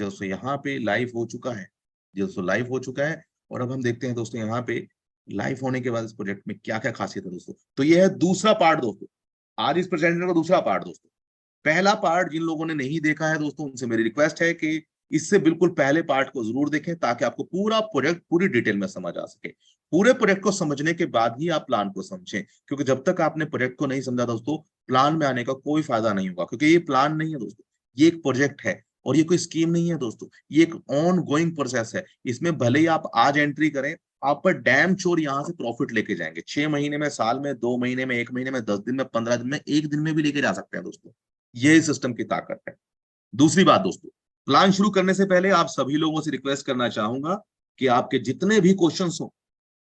दोस्तों यहाँ पे लाइव हो चुका है, दोस्तों लाइव हो चुका है। और अब हम देखते हैं दोस्तों यहाँ पे लाइव होने के बाद इस प्रोजेक्ट में क्या क्या खासियत है दोस्तों। तो ये है दूसरा पार्ट दोस्तों, आज इस प्रेजेंटेशन का दूसरा पार्ट दोस्तों। पहला पार्ट जिन लोगों ने नहीं देखा है दोस्तों, उनसे मेरी रिक्वेस्ट है कि इससे बिल्कुल पहले पार्ट को जरूर देखें, ताकि आपको पूरा प्रोजेक्ट पूरी डिटेल में समझ आ सके। पूरे प्रोजेक्ट को समझने के बाद ही आप प्लान को समझें, क्योंकि जब तक आपने प्रोजेक्ट को नहीं समझा दोस्तों, प्लान में आने का कोई फायदा नहीं होगा। क्योंकि ये प्लान नहीं है दोस्तों, ये एक प्रोजेक्ट है, और ये कोई स्कीम नहीं है दोस्तों, ये एक ऑन गोइंग प्रोसेस है। इसमें भले ही आप आज एंट्री करें, आप पर डैम चोर यहाँ से प्रॉफिट लेके जाएंगे। 6 महीने में, साल में, 2 महीने में, 1 महीने में, 10 दिन में, 15 दिन में, 1 दिन में भी लेके जा सकते हैं दोस्तों। ये सिस्टम की ताकत है। दूसरी बात दोस्तों, प्लान शुरू करने से पहले आप सभी लोगों से रिक्वेस्ट करना चाहूंगा कि आपके जितने भी क्वेश्चंस हो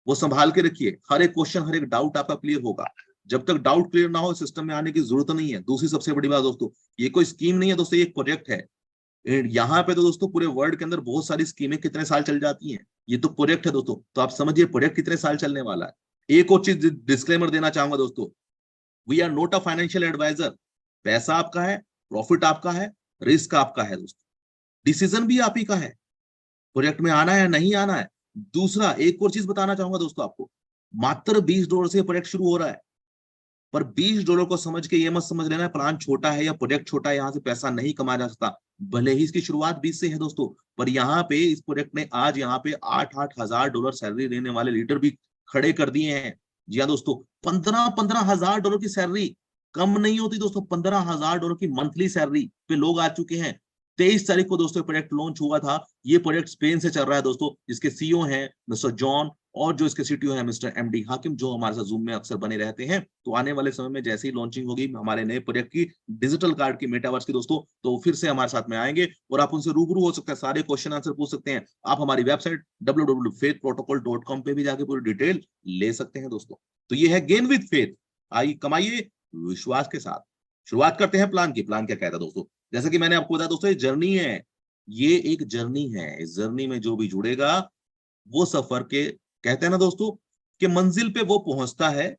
वो संभाल के रखिए। हर एक क्वेश्चन, हर एक डाउट आपका क्लियर होगा। जब तक डाउट क्लियर ना हो, सिस्टम में आने की जरूरत नहीं है। दूसरी सबसे बड़ी बात दोस्तों, ये कोई स्कीम नहीं है दोस्तों, ये एक प्रोजेक्ट है। यहाँ पे तो दोस्तों पूरे वर्ल्ड के अंदर बहुत सारी स्कीमें कितने साल चल जाती हैं, ये तो प्रोजेक्ट है दोस्तों। तो आप समझिए प्रोजेक्ट कितने साल चलने वाला है। एक और चीज डिस्क्लेमर देना चाहूंगा दोस्तों, we are not a financial advisor. पैसा आपका है, प्रॉफिट आपका है, रिस्क आपका है दोस्तों, डिसीजन भी आप ही का है, प्रोजेक्ट में आना है या नहीं आना है। दूसरा एक और चीज बताना चाहूंगा दोस्तों आपको, मात्र $20 से प्रोजेक्ट शुरू हो रहा है। पर $20 को समझ के ये मत समझ लेना प्लान छोटा है या प्रोजेक्ट छोटा है, यहाँ से पैसा नहीं कमाया जा सकता। भले ही इसकी शुरुआत 20 से है दोस्तों, पर यहाँ पे इस प्रोजेक्ट ने आज यहाँ पे $8,000 सैलरी लेने वाले लीडर भी खड़े कर दिए हैं। जी हाँ दोस्तों, $15,000 की सैलरी कम नहीं होती दोस्तों। $15,000 की मंथली सैलरी पे लोग आ चुके हैं। 23 तारीख को दोस्तों प्रोजेक्ट लॉन्च हुआ था। ये प्रोजेक्ट स्पेन से चल रहा है दोस्तों, जिसके सीईओ हैं मिस्टर जॉन, और जो इसके सीटीओ है मिस्टर एमडी हाकिम, जो हमारे साथ जूम में अक्सर बने रहते हैं। तो आने वाले समय में जैसे ही लॉन्चिंग होगी हमारे नए प्रोजेक्ट की, डिजिटल कार्ड की, मेटावर्स की दोस्तों, तो फिर से हमारे साथ में आएंगे और आप उनसे रूबरू हो सकते हैं, सारे क्वेश्चन आंसर पूछ सकते हैं। आप हमारी वेबसाइट www.faithprotocol.com पे भी जाके पूरी डिटेल ले सकते हैं दोस्तों। तो ये है गेन विद फेथ, आई कमाइए विश्वास के साथ। शुरुआत करते हैं प्लान की। प्लान क्या कहता है दोस्तों, जैसे कि मैंने आपको बताया दोस्तों, ये जर्नी है, ये एक जर्नी है। इस जर्नी में जो भी जुड़ेगा वो सफर के, कहते हैं ना दोस्तों कि मंजिल पे वो पहुंचता है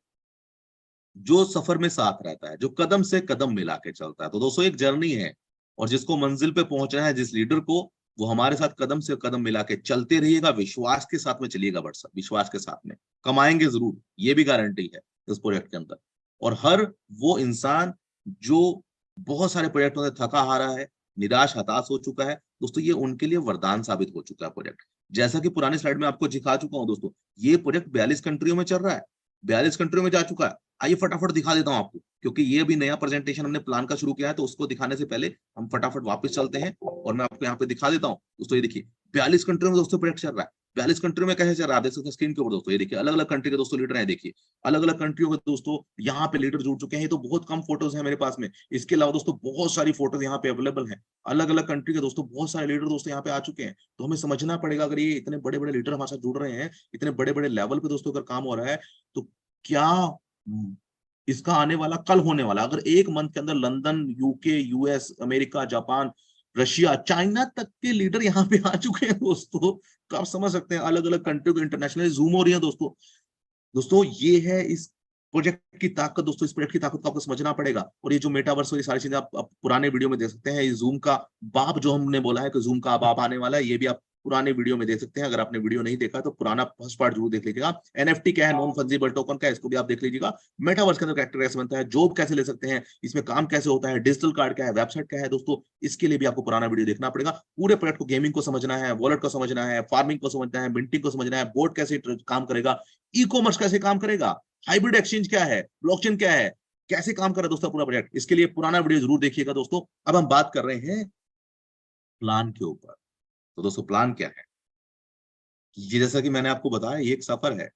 जो सफर में साथ रहता है, जो कदम से कदम मिला के चलता है। तो दोस्तों एक जर्नी है, और जिसको मंजिल पे पहुंचना है, जिस लीडर को, वो हमारे साथ कदम से कदम मिला के चलते रहिएगा, विश्वास के साथ में चलिएगा। बट विश्वास के साथ में कमाएंगे जरूर, ये भी गारंटी है इस प्रोजेक्ट के अंदर। और हर वो इंसान जो बहुत सारे प्रोजेक्टों से थका हारा है, निराश हताश हो चुका है दोस्तों, ये उनके लिए वरदान साबित हो चुका है प्रोजेक्ट। जैसा कि पुरानी स्लाइड में आपको दिखा चुका हूं दोस्तों, ये प्रोजेक्ट 42 कंट्रियों में चल रहा है, 42 कंट्रियों में जा चुका है। आइए फटाफट दिखा देता हूं आपको, क्योंकि ये भी नया प्रेजेंटेशन हमने प्लान का शुरू किया है, तो उसको दिखाने से पहले हम फटाफट वापस चलते हैं और मैं आपको यहाँ पे दिखा देता हूँ दोस्तों। ये देखिए 42 कंट्रियों में दोस्तों प्रोजेक्ट चल रहा है। 42 कंट्री में कैसे चल रहा है, देख सकते हैं स्क्रीन के ऊपर दोस्तों। ये देखिए अलग अलग कंट्री के दोस्तों लीडर हैं, देखिए अलग अलग कंट्रियों के दोस्तों यहाँ पे लीडर जुड़ चुके हैं। तो बहुत कम फोटोज हैं मेरे पास में, इसके अलावा दोस्तों बहुत सारी फोटोज यहाँ पे अवेलेबल हैं। अलग अलग कंट्री के दोस्तों बहुत सारे लीडर दोस्तों यहाँ पे आ चुके हैं। तो हमें समझना पड़ेगा, अगर ये इतने बड़े बड़े लीडर हमारे साथ जुड़ रहे हैं, इतने बड़े बड़े लेवल पे दोस्तों अगर काम हो रहा है, तो क्या इसका आने वाला, कल होने वाला, अगर एक मंथ के अंदर London, UK, US, America, Japan, Russia, China तक के लीडर यहाँ पे आ चुके हैं दोस्तों, तो आप समझ सकते हैं अलग अलग कंट्री को इंटरनेशनल जूम हो रही है दोस्तों। दोस्तों ये है इस प्रोजेक्ट की ताकत दोस्तों, इस प्रोजेक्ट की ताकत को आपको समझना पड़ेगा। और ये जो मेटावर्स और ये सारी चीजें आप पुराने वीडियो में देख सकते हैं। ये जूम का बाप जो हमने बोला है कि जूम का बाप आने वाला है, ये भी आप पुराने वीडियो में देख सकते हैं। अगर आपने वीडियो नहीं देखा तो पुराना फर्स्ट पार्ट जरूर देख लीजिएगा। एनएफटी क्या है, नॉन फंजिबल टोकन क्या है, इसको भी आप देख लीजिएगा। मेटावर्स के अंदर कैरेक्टर कैसे बनता है, जॉब कैसे ले सकते हैं, इसमें काम कैसे होता है, डिजिटल कार्ड क्या है, वेबसाइट क्या है दोस्तों, इसके लिए भी आपको पुराना वीडियो देखना पड़ेगा। पूरे प्रोजेक्ट को, गेमिंग को समझना है, वॉलेट को समझना है, फार्मिंग को समझना है, मिंटिंग को समझना है, बोर्ड कैसे काम करेगा, ई कॉमर्स कैसे काम करेगा, हाइब्रिड एक्सचेंज क्या है, ब्लॉकचेन क्या है, कैसे काम कर रहा है दोस्तों पूरा प्रोजेक्ट, इसके लिए पुराना वीडियो जरूर देखिएगा दोस्तों। अब हम बात कर रहे हैं प्लान के ऊपर। तो दोस्तों प्लान क्या है, ये जैसा कि मैंने आपको बताया, ये एक सफर है,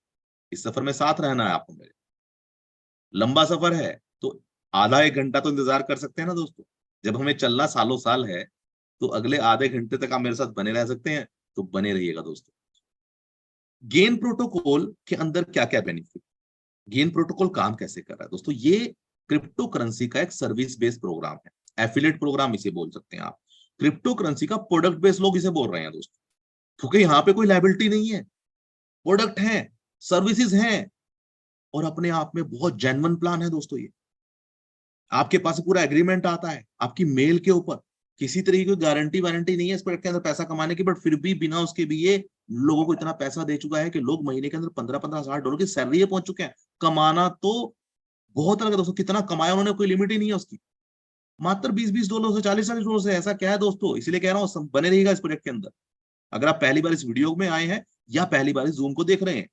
इस सफर में साथ रहना है आपको मेरे। लंबा सफर है तो आधा एक घंटा तो इंतजार कर सकते हैं ना दोस्तों। जब हमें चलना सालों साल है, तो अगले आधे घंटे तक आप मेरे साथ बने रह सकते हैं, तो बने रहिएगा दोस्तों। गेन प्रोटोकॉल के अंदर क्या क्या बेनिफिट, गेन प्रोटोकॉल काम कैसे कर रहा है दोस्तों। ये क्रिप्टो करेंसी का एक सर्विस बेस्ड प्रोग्राम है, एफिलिएट प्रोग्राम इसे बोल सकते हैं आप। क्रिप्टो करेंसी का प्रोडक्ट बेस्ड लोग इसे बोल रहे हैं दोस्तों, क्योंकि यहाँ पे कोई लायबिलिटी नहीं है, प्रोडक्ट है, सर्विसेज हैं, और अपने आप में बहुत जेन्युइन प्लान है दोस्तों। ये आपके पास पूरा एग्रीमेंट आता है आपकी मेल के ऊपर किसी तरीके की गारंटी वारंटी नहीं है इस प्रोजेक्ट के अंदर पैसा कमाने की, बट फिर भी बिना उसके भी ये लोगों को इतना पैसा दे चुका है कि लोग महीने के अंदर 15-15 हज़ार डॉलर की सैलरी पहुंच चुके हैं। कमाना तो बहुत अलग है दोस्तों, कितना कमाया उन्होंने कोई लिमिट ही नहीं है उसकी, मात्र 20-20 डॉलर से 40-40 डॉलर से। ऐसा क्या है दोस्तों, इसीलिए कह रहा हूँ बने रहिएगा इस प्रोजेक्ट के अंदर। अगर आप पहली बार इस वीडियो में आए हैं या पहली बार इस जूम को देख रहे हैं,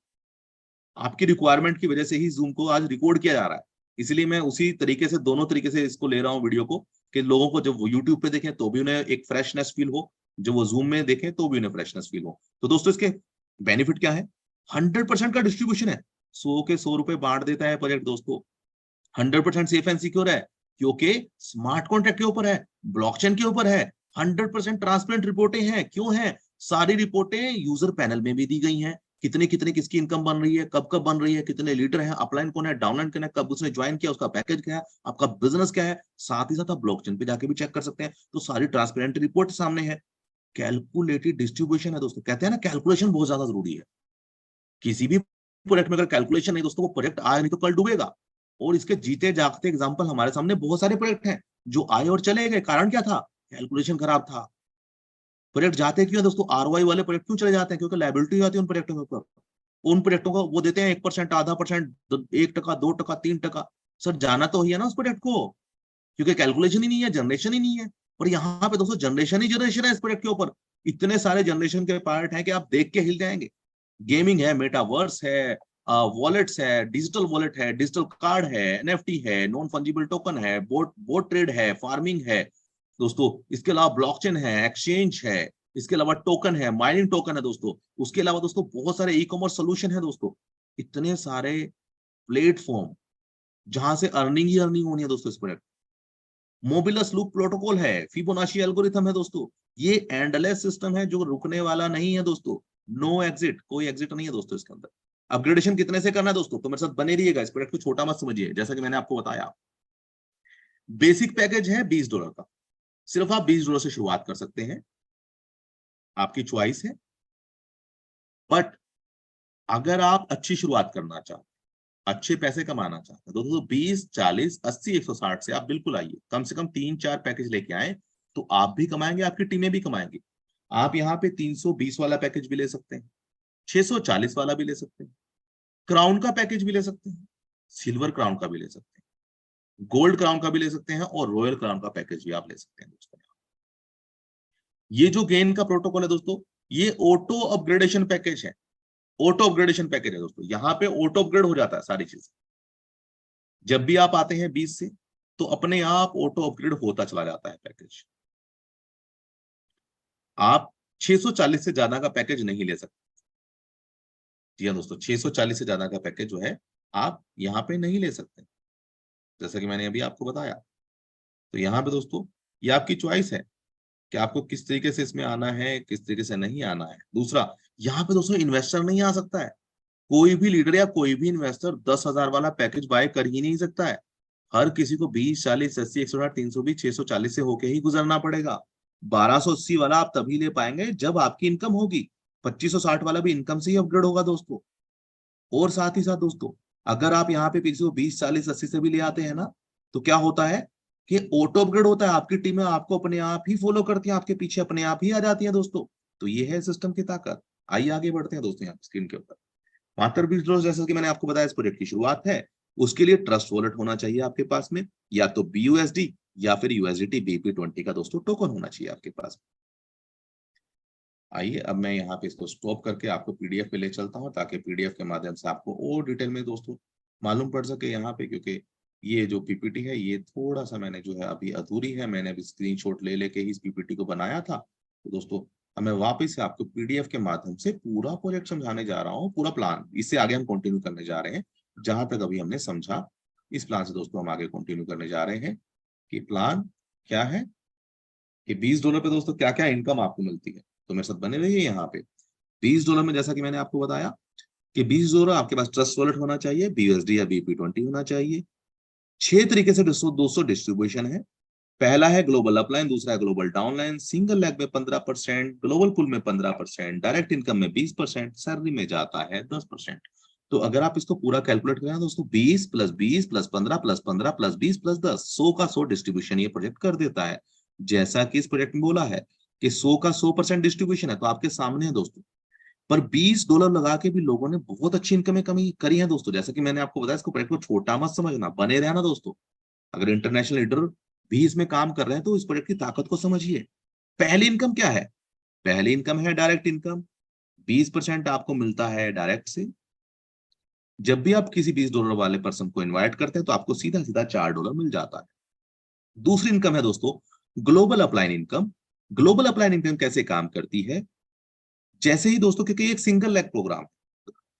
आपकी रिक्वायरमेंट की वजह से ही जूम को आज रिकॉर्ड किया जा रहा है, इसलिए मैं उसी तरीके से दोनों तरीके से इसको ले रहा हूँ वीडियो को, कि लोगों को जब वो यूट्यूब पे देखें तो भी उन्हें एक फ्रेशनेस फील हो, जब वो जूम में देखें तो भी उन्हें फ्रेशनेस फील हो। तो दोस्तों इसके बेनिफिट क्या है, 100% का डिस्ट्रीब्यूशन है, 100 के 100 रुपए बांट देता है प्रोजेक्ट दोस्तों। 100% सेफ एंड सिक्योर है, क्योंकि स्मार्ट कॉन्ट्रैक्ट के ऊपर है, ब्लॉकचेन के ऊपर है, 100% ट्रांसपेरेंट रिपोर्टें हैं। क्यों है, सारी रिपोर्टें यूजर पैनल में भी दी गई हैं, कितने कितने किसकी इनकम बन रही है, कब कब बन रही है, कितने लीडर हैं, अपलाइन कौन है, डाउनलाइन कौन है, कब उसने ज्वाइन किया, उसका पैकेज क्या है, आपका बिजनेस क्या है, साथ ही साथ आप ब्लॉकचेन पे जाके भी चेक कर सकते हैं। तो सारी ट्रांसपेरेंट रिपोर्ट सामने है। कैलकुलेटेड डिस्ट्रीब्यूशन है दोस्तों, कहते हैं ना कैलकुलेशन बहुत ज्यादा जरूरी है। किसी भी प्रोजेक्ट में अगर कैलकुलेशन नहीं दोस्तों, वो प्रोजेक्ट आया नहीं तो कल डूबेगा। और इसके जीते जागते एग्जांपल हमारे सामने बहुत सारे प्रोजेक्ट हैं जो आए और चले गए। कारण क्या था, कैलकुलेशन खराब था। प्रोजेक्ट जाते क्यों है दोस्तों, आरओआई वाले प्रोजेक्ट क्यों चले जाते हैं, क्योंकि लायबिलिटी आती है उन प्रोजेक्टों के ऊपर। उन प्रोजेक्टों को वो देते हैं 1%, आधा परसेंट, 1%, 2%, 3%। सर जाना तो ही है ना उस प्रोजेक्ट को, क्योंकि कैलकुलेशन ही नहीं है, जनरेशन ही नहीं है। और यहाँ पे दोस्तों जनरेशन ही जनरेशन है इस प्रोजेक्ट के ऊपर। इतने सारे जनरेशन के पार्ट हैं कि आप देख के हिल जाएंगे। गेमिंग है, मेटावर्स है, वॉलेट्स है, डिजिटल वॉलेट है, डिजिटल कार्ड है, एनएफटी है, नॉन फंजिबल टोकन है, बोट बोट ट्रेड है, फार्मिंग है दोस्तों। इसके अलावा ब्लॉकचेन है, एक्सचेंज है, इसके अलावा टोकन है, माइनिंग टोकन है दोस्तों। उसके अलावा दोस्तों बहुत सारे ई कॉमर्स सोल्यूशन है दोस्तों। इतने सारे प्लेटफॉर्म जहां से अर्निंग ही अर्निंग होनी है दोस्तों इस प्रोजेक्ट। मोबिलस लूप प्रोटोकॉल है, फिबोनाची एल्गोरिथम है दोस्तों। ये एंडलेस सिस्टम है जो रुकने वाला नहीं है दोस्तों। नो एग्जिट, कोई एग्जिट नहीं है दोस्तों इसके अंदर। अपग्रेडेशन कितने से करना है दोस्तों, तो मेरे साथ बने रहिएगा, इस प्रोजेक्ट को छोटा मत समझिए। जैसा कि मैंने आपको बताया, बेसिक पैकेज है $20 का, सिर्फ आप $20 से शुरुआत कर सकते हैं, आपकी चॉइस है। बट अगर आप अच्छी शुरुआत करना चाहते, अच्छे पैसे कमाना चाहते हैं, तो दोस्तों 20, 40, 80, 160 से आप बिल्कुल आइए। कम से कम 3-4 पैकेज लेके आए तो आप भी कमाएंगे, आपकी टीमें भी कमाएंगी। आप यहाँ पे 320 वाला पैकेज भी ले सकते हैं, 640 वाला भी ले सकते हैं, क्राउन का पैकेज भी ले सकते हैं, सिल्वर क्राउन का भी ले सकते हैं, गोल्ड क्राउन का भी ले सकते हैं, और रॉयल क्राउन का पैकेज भी आप ले सकते हैं दोस्तों। ये जो गेन का प्रोटोकॉल है दोस्तों, ये ऑटो अपग्रेडेशन पैकेज है। ऑटो अपग्रेडेशन पैकेज है दोस्तों, यहाँ पे ऑटो अपग्रेड हो जाता है सारी चीज। जब भी आप आते हैं 20 से, तो अपने आप ऑटो अपग्रेड होता चला जाता है पैकेज। आप 640 से ज्यादा का पैकेज नहीं ले सकते। जी हाँ दोस्तों, 640 से ज्यादा का पैकेज जो है आप यहाँ पे नहीं ले सकते, जैसा कि मैंने अभी आपको बताया। तो यहाँ पे दोस्तों ये आपकी चॉइस है कि आपको किस तरीके से इसमें आना है, किस तरीके से नहीं आना है। दूसरा, यहाँ पे दोस्तों इन्वेस्टर नहीं आ सकता है। कोई भी लीडर या कोई भी इन्वेस्टर 10,000 वाला पैकेज बाय कर ही नहीं सकता है। हर किसी को 20, 40, 80, 160, 320, 640 से होके ही गुजरना पड़ेगा। 1280 वाला आप तभी ले पाएंगे जब आपकी इनकम होगी। 2560 वाला भी इनकम से ही अपग्रेड होगा दोस्तों। और साथ ही साथ दोस्तों, अगर आप यहाँ पे किसी को 20, 40, 80 से भी ले आते हैं ना, तो क्या होता है कि ऑटो अपग्रेड होता है। आपकी टीमें आपको अपने आप ही फॉलो करती हैं, आपके पीछे अपने आप ही आ जाती है दोस्तों। तो ये है सिस्टम की ताकत। आइए आगे बढ़ते हैं दोस्तों, यहाँ स्क्रीन के ऊपर मात्र $20, जैसा कि मैंने आपको बताया इस प्रोजेक्ट की शुरुआत है। उसके लिए ट्रस्ट वॉलेट होना चाहिए आपके पास में, या तो BUSD या फिर USDT BP20 का दोस्तों टोकन होना चाहिए आपके पास। आइए अब मैं यहाँ पे इसको स्टॉप करके आपको PDF पे ले चलता हूँ, ताकि PDF के माध्यम से आपको और डिटेल में दोस्तों मालूम पड़ सके यहाँ पे। क्योंकि ये जो PPT है ये थोड़ा सा मैंने जो है अभी अधूरी है, मैंने अभी स्क्रीनशॉट ले लेके ही इस PPT को बनाया था। तो दोस्तों अब मैं वापस से आपको PDF के माध्यम से पूरा प्रोजेक्ट समझाने जा रहा हूँ, पूरा प्लान। इससे आगे हम कंटिन्यू करने जा रहे हैं जहां तक अभी हमने समझा। इस प्लान से दोस्तों हम आगे कंटिन्यू करने जा रहे हैं कि प्लान क्या है, कि $20 पे दोस्तों क्या क्या इनकम आपको मिलती है। तो मेरे साथ बने रहिए यहाँ पे। $20 में जैसा कि मैंने आपको बताया कि $20 आपके पास ट्रस्ट वॉलेट होना चाहिए, BUSD या BP20 होना चाहिए। 6 तरीके से दोस्तों डिस्ट्रीब्यूशन है। पहला है ग्लोबल अपलाइन, दूसरा है ग्लोबल डाउनलाइन, सिंगल लेग में 15%, ग्लोबल पुल में 15%, डायरेक्ट इनकम में 20%, सैलरी में जाता है 10%। तो अगर आप इसको पूरा कैलकुलेट करें दोस्तों, 20 + 20 + 15 + 15 + 20 + 10, 100 का 100 डिस्ट्रीब्यूशन ये प्रोजेक्ट कर देता है। जैसा कि इस प्रोजेक्ट में बोला है कि 100 का 100% डिस्ट्रीब्यूशन है, तो आपके सामने है दोस्तों। पर $20 लगा के भी लोगों ने बहुत अच्छी इनकम कमी करी है दोस्तों। जैसा कि मैंने आपको बताया, इसको प्रोजेक्ट को छोटा मत समझना, बने रहना दोस्तों। अगर इंटरनेशनल लीडर भी इसमें काम कर रहे हैं तो इस प्रोजेक्ट की ताकत को समझिए। पहली इनकम क्या है? पहली इनकम है डायरेक्ट इनकम। 20% आपको मिलता है डायरेक्ट से। जब भी आप किसी $20 वाले पर्सन को इनवाइट करते हैं तो आपको सीधा सीधा $4 मिल जाता है। दूसरी इनकम है दोस्तों global upline income. Global upline income कैसे काम करती है? जैसे ही दोस्तों, क्योंकि एक सिंगल लेग प्रोग्राम,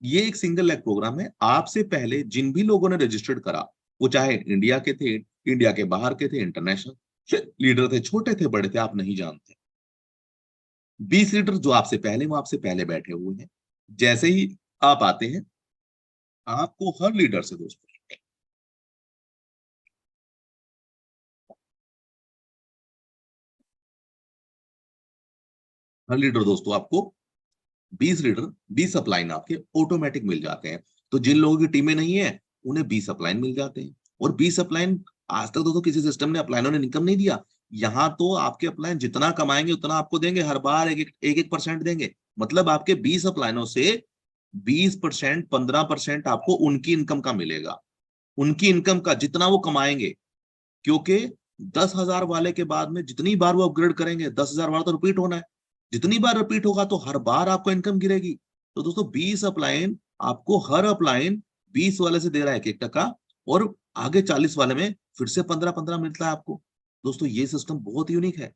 ये एक सिंगल लेग प्रोग्राम है। आपसे पहले जिन भी लोगों ने रजिस्टर्ड करा, वो चाहे इंडिया के थे, इंडिया के बाहर के थे, इंटरनेशनल लीडर थे, छोटे थे, बड़े थे, आप नहीं जानते। 20 लीडर जो आपसे पहले, वो आपसे पहले बैठे हुए हैं। जैसे ही आप आते हैं, आपको हर लीडर से दोस्तों, हर लीडर दोस्तों आपको 20 लीडर, 20 अपलाइन आपके ऑटोमेटिक मिल जाते हैं। तो जिन लोगों की टीमें नहीं है, उन्हें 20 अपलाइन मिल जाते हैं। और 20 अपलाइन, आज तक दोस्तों किसी सिस्टम ने अपलाइनों ने इनकम नहीं दिया। यहाँ तो आपके अपलाइन जितना कमाएंगे उतना आपको देंगे, हर बार एक एक परसेंट देंगे। मतलब आपके 20 अपलाइनों से 20%, 15% आपको उनकी इनकम का मिलेगा। उनकी इनकम का जितना वो कमाएंगे, क्योंकि 10,000 वाले के बाद में जितनी बार वो अपग्रेड करेंगे, 10,000 बार तो रिपीट होना है। जितनी बार रिपीट होगा तो हर बार आपको इनकम गिरेगी। तो दोस्तों 20 अपलाइन आपको, हर अपलाइन 20 वाले से दे रहा है 1-1 टका, और आगे 40 वाले में फिर से 15-15 मिलता है आपको। दोस्तों ये सिस्टम बहुत यूनिक है।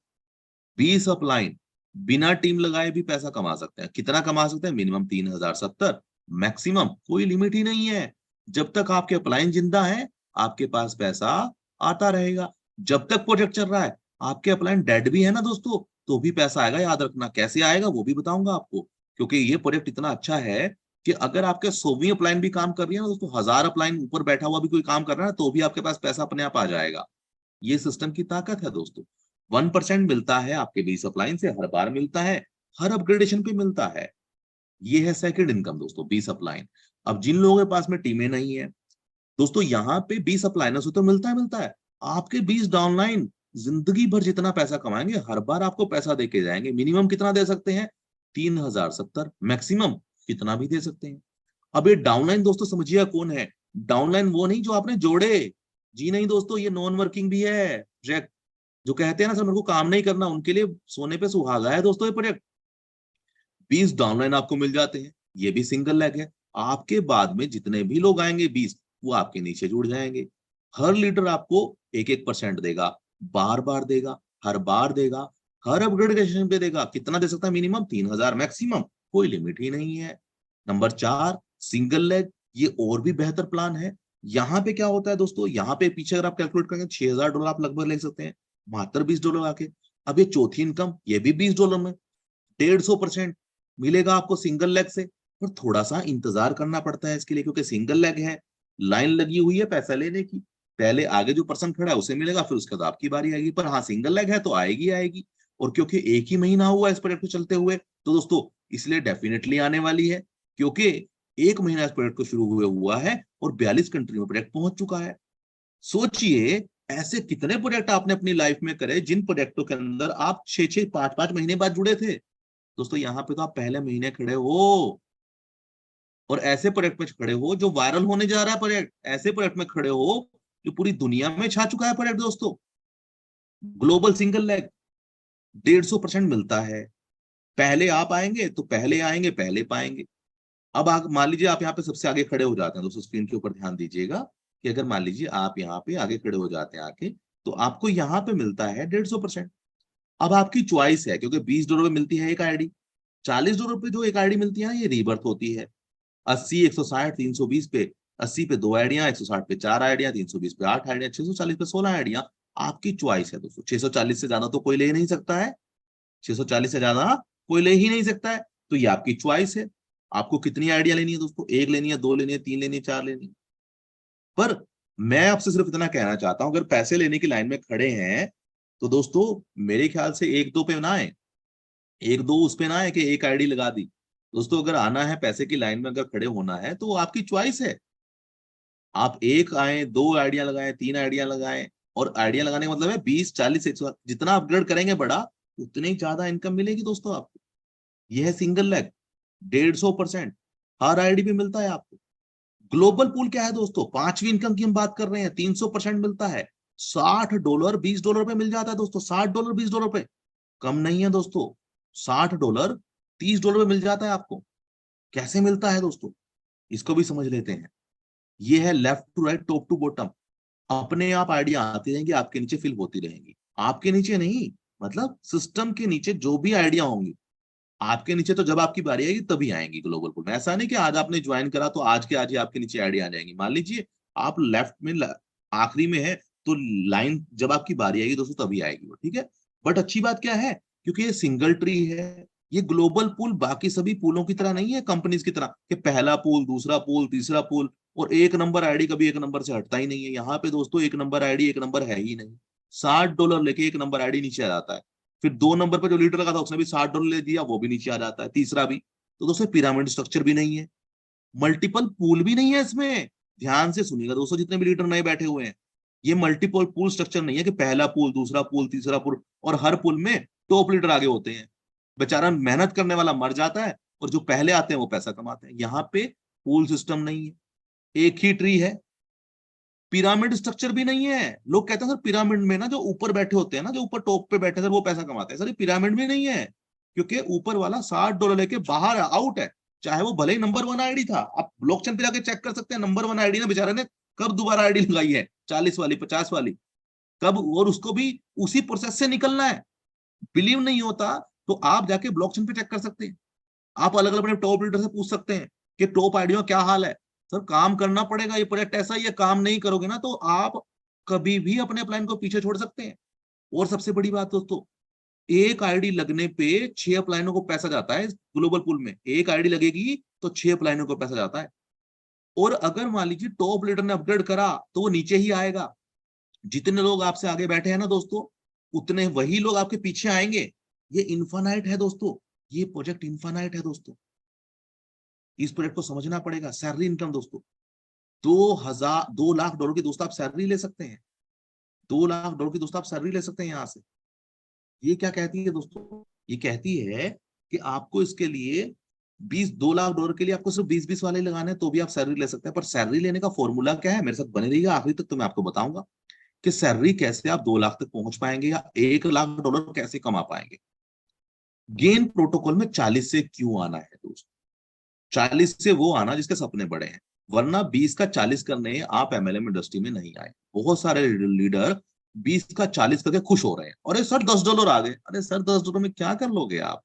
20 अपलाइन बिना टीम लगाए भी पैसा कमा सकते हैं। कितना कमा सकते हैं? मिनिमम 3,070, मैक्सिमम कोई लिमिट ही नहीं है। जब तक आपके अपलाइन जिंदा है, आपके पास पैसा आता रहेगा। जब तक प्रोजेक्ट चल रहा है, आपके अपलाइन डेड भी है ना दोस्तों, तो भी पैसा आएगा। याद रखना, कैसे आएगा वो भी बताऊंगा आपको, क्योंकि ये प्रोजेक्ट इतना अच्छा है कि अगर आपके 100वीं अपलाइन भी काम कर रही है ना दोस्तों, 1000 अपलाइन ऊपर बैठा हुआ भी कोई काम कर रहा है, तो भी आपके पास पैसा अपने आप आ जाएगा। ये सिस्टम की ताकत है दोस्तों। 1% मिलता है आपके 20 अपलाइन से, हर बार मिलता है, हर अपग्रेडेशन पे मिलता है। ये है सेकंड इनकम दोस्तों, 20 अपलाइन। अब जिन लोगों के पास में टीमें नहीं है दोस्तों, यहाँ पे 20 अपलाइनर से तो मिलता है। आपके 20 डाउनलाइन जिंदगी भर जितना पैसा कमाएंगे, हर बार आपको पैसा देके जाएंगे। मिनिमम कितना दे सकते हैं? 3,070, मैक्सिमम कितना भी दे सकते हैं। अब ये डाउनलाइन दोस्तों समझिए कौन है। डाउनलाइन वो नहीं जो आपने जोड़े, जी नहीं दोस्तों, ये नॉन वर्किंग भी है प्रोजेक्ट। जो कहते हैं ना सर मेरे को काम नहीं करना, उनके लिए सोने पे सुहागा है दोस्तों ये प्रोजेक्ट। 20 डाउनलाइन आपको मिल जाते हैं, ये भी सिंगल लेग है। आपके बाद में जितने भी लोग आएंगे 20, वो आपके नीचे जुड़ जाएंगे। हर लीडर आपको 1-1% देगा, बार बार देगा, हर बार देगा, हर अपग्रेडेशन पे देगा। कितना दे सकता है? मिनिमम 3,000, मैक्सिमम कोई लिमिट ही नहीं है। Number 4, single leg. ये और भी बेहतर प्लान है। यहाँ पे क्या होता है दोस्तों, यहाँ पे पीछे अगर आप कैलकुलेट करेंगे $6,000 आप लगभग ले सकते हैं, मात्र $20 आके। अब ये चौथी इनकम, ये भी $20 में 150% मिलेगा आपको सिंगल लेग से। पर थोड़ा सा इंतजार करना पड़ता है इसके लिए, क्योंकि सिंगल लेग है, लाइन लगी हुई है पैसा लेने की। पहले आगे जो पर्सन खड़ा है उसे मिलेगा, फिर उसके बाद आपकी बारी आएगी। पर हाँ, सिंगल लेग है तो आएगी आएगी। और क्योंकि एक ही महीना हुआ इस प्रोजेक्ट को चलते हुए, तो दोस्तों इसलिए डेफिनेटली आने वाली है। क्योंकि 1 महीना इस प्रोजेक्ट को शुरू हुए हुआ है और 42 कंट्री में प्रोजेक्ट पहुंच चुका है। सोचिए ऐसे कितने प्रोजेक्ट आपने अपनी लाइफ में करे जिन प्रोजेक्टों के अंदर आप 6-6, 5-5 महीने बाद जुड़े थे। दोस्तों यहाँ पे तो आप पहले महीने खड़े हो, और ऐसे प्रोजेक्ट में खड़े हो जो वायरल होने जा रहा है प्रोजेक्ट। ऐसे प्रोजेक्ट में खड़े हो जो पूरी दुनिया में छा चुका है प्रोजेक्ट दोस्तों। ग्लोबल सिंगल लेग 150% मिलता है। पहले आप आएंगे तो पहले आएंगे, पहले पाएंगे। अब आप मान लीजिए आप यहाँ पे सबसे आगे खड़े हो जाते हैं दोस्तों, स्क्रीन के ऊपर ध्यान दीजिएगा कि अगर मान लीजिए आप यहाँ पे आगे खड़े हो जाते हैं आके, तो आपको यहाँ पे मिलता है 150%। अब आपकी च्वाइस है, क्योंकि $20 में मिलती है एक आईडी। $40 पे जो एक आईडी मिलती है ना, ये रीबर्थ होती है। 80, 160, 320 पे, 80 पे 2 आइडिया, 160 पे 4 आइडिया, 320 पे 8 आइडिया, 640 पे 16 आइडिया। आपकी च्वाइस है दोस्तों। 640 से ज्यादा तो कोई ले नहीं सकता है। 640 से ज्यादा कोई ले ही नहीं सकता है। तो ये आपकी च्वाइस है। आपको कितनी आइडिया लेनी है दोस्तों? 1 लेनी है, 2 लेनी है, 3 लेनी है, 4 लेनी है। पर मैं आपसे सिर्फ इतना कहना चाहता हूं, अगर पैसे लेने की लाइन में खड़े हैं तो दोस्तों मेरे ख्याल से 1-2 पे ना है, 1-2 उस पे ना है कि एक आईडी लगा दी। दोस्तों अगर आना है पैसे की लाइन में, अगर खड़े होना है, तो आपकी च्वाइस है। आप 1 आए, 2 आइडिया लगाएं, 3 आइडिया लगाएं, और आइडिया लगाने का मतलब है 20, 40, 100, जितना अपग्रेड करेंगे बड़ा उतनी ही ज्यादा इनकम मिलेगी दोस्तों आपको। यह है सिंगल लेग, 150% हर आईडी पे मिलता है आपको। ग्लोबल पूल क्या है दोस्तों, पांचवी इनकम की हम बात कर रहे हैं, 300% मिलता है। $60 $20 पे मिल जाता है दोस्तों, $60 $20 पे, कम नहीं है दोस्तों। $60 $30 पे मिल जाता है आपको। कैसे मिलता है दोस्तों, इसको भी समझ लेते हैं। ये है left to right, top to bottom. अपने आप आइडिया आती रहेंगी, आपके नीचे फिल होती रहेंगी। आपके नीचे नहीं, मतलब सिस्टम के नीचे जो भी आइडिया होंगी आपके नीचे, तो जब आपकी बारी आएगी तभी आएंगी ग्लोबल पूल में। ऐसा नहीं कि आज आपने ज्वाइन करा तो आज के आज ही आपके नीचे आइडिया आ जाएंगी। मान लीजिए आप लेफ्ट में आखिरी में है, तो लाइन जब आपकी बारी आएगी दोस्तों तभी आएगी वो, ठीक है। बट अच्छी बात क्या है, क्योंकि ये सिंगल ट्री है, ये ग्लोबल पूल बाकी सभी पूलों की तरह नहीं है, कंपनीज की तरह कि पहला पूल, दूसरा पूल, तीसरा पूल, और एक नंबर आईडी कभी एक नंबर से हटता ही नहीं है। यहाँ पे दोस्तों एक नंबर आईडी एक नंबर है ही नहीं। $60 लेके एक नंबर आईडी नीचे आ जाता है। फिर 2 नंबर पर जो लीडर लगा था उसने भी $60 ले दिया, वो भी नीचे आ जाता है, तीसरा भी। तो दोस्तों पिरामिड स्ट्रक्चर भी नहीं है, मल्टीपल पूल भी नहीं है इसमें। ध्यान से सुनिएगा दोस्तों, जितने भी लीडर नए बैठे हुए हैं, ये मल्टीपल पूल स्ट्रक्चर नहीं है कि पहला पूल, दूसरा पूल, तीसरा पूल, और हर पूल में टॉप लीडर आगे होते हैं। बेचारा मेहनत करने वाला मर जाता है और जो पहले आते हैं वो पैसा कमाते हैं। यहाँ पे पूल सिस्टम नहीं है, एक ही ट्री है। पिरामिड स्ट्रक्चर भी नहीं है। लोग कहते हैं सर पिरामिड में ना जो ऊपर बैठे होते हैं ना, जो ऊपर टॉप पे बैठे हैं सर, वो पैसा कमाते हैं। सर पिरामिड में नहीं है, क्योंकि ऊपर वाला $60 लेके बाहर आउट है। चाहे वो भले ही नंबर 1 आईडी था, आप ब्लॉकचेन पे जाके चेक कर सकते हैं, नंबर 1 आईडी ने बेचारे ने कब दोबारा आईडी लगाई है, 40 वाली, 50 वाली, कब, और उसको भी उसी प्रोसेस से निकलना है। बिलीव नहीं होता तो आप जाके ब्लॉकचेन पे चेक कर सकते हैं। आप अलग अलग अपने टॉप लीडर से पूछ सकते हैं कि टॉप आईडी में क्या हाल है। सर काम करना पड़ेगा, ये प्रोजेक्ट ऐसा ही है, काम नहीं करोगे ना तो आप कभी भी अपने प्लान को पीछे छोड़ सकते हैं। और सबसे बड़ी बात दोस्तों, एक आईडी लगने पे 6 अपलाइनों को पैसा जाता है। ग्लोबल पूल में एक आईडी लगेगी तो 6 अपलाइनों को पैसा जाता है। और अगर मान लीजिए टॉप लीडर ने अपग्रेड करा तो वो नीचे ही आएगा। जितने लोग आपसे आगे बैठे हैं ना दोस्तों, उतने वही लोग आपके पीछे आएंगे। ये इन्फानाइट है दोस्तों, ये प्रोजेक्ट इन्फानाइट है दोस्तों। इस प्रोजेक्ट को समझना पड़ेगा। सैलरी इनकम दोस्तों, $2 लाख की दोस्तों आप सैलरी ले सकते हैं। $2 लाख की दोस्तों आप सैलरी ले सकते हैं यहाँ से। ये क्या कहती है दोस्तों, ये कहती है कि आपको इसके लिए $2 लाख के लिए आपको सिर्फ 20-20 वाले लगाने हैं, तो भी आप सैलरी ले सकते हैं। पर सैलरी लेने का फॉर्मूला क्या है, मेरे साथ बने रहिएगा आखिरी तक, तो मैं आपको बताऊंगा कि सैलरी कैसे आप 2 लाख तक पहुंच पाएंगे या $1 लाख कैसे कमा पाएंगे। गेन प्रोटोकॉल में 40 से क्यों आना है दोस्तों, 40 से वो आना जिसके सपने बड़े हैं, वरना 20 का 40 करने आप एमएलएम इंडस्ट्री में नहीं आए। बहुत सारे लीडर 20 का 40 करके खुश हो रहे हैं। अरे सर $10 आ गए, अरे सर $10 में क्या कर लोगे आप,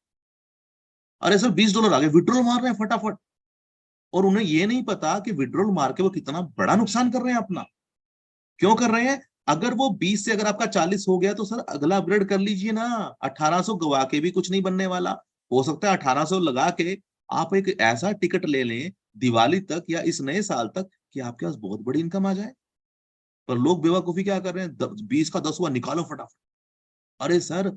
अरे सर $20 आ गए, विड्रॉल मार रहे हैं फटाफट। और उन्हें ये नहीं पता कि विड्रॉल मार के वो कितना बड़ा नुकसान कर रहे हैं अपना। क्यों कर रहे हैं, अगर वो 20 से अगर आपका 40 हो गया तो सर अगला अपग्रेड कर लीजिए ना। 1800 गवा के भी कुछ नहीं बनने वाला। हो सकता है 1800 लगा के आप एक ऐसा टिकट ले लें दिवाली तक या इस नए साल तक कि आपके पास बहुत बड़ी इनकम आ जाए। पर लोग बेवकूफी क्या कर रहे हैं, 20 का 10 हुआ निकालो फटाफट। अरे सर,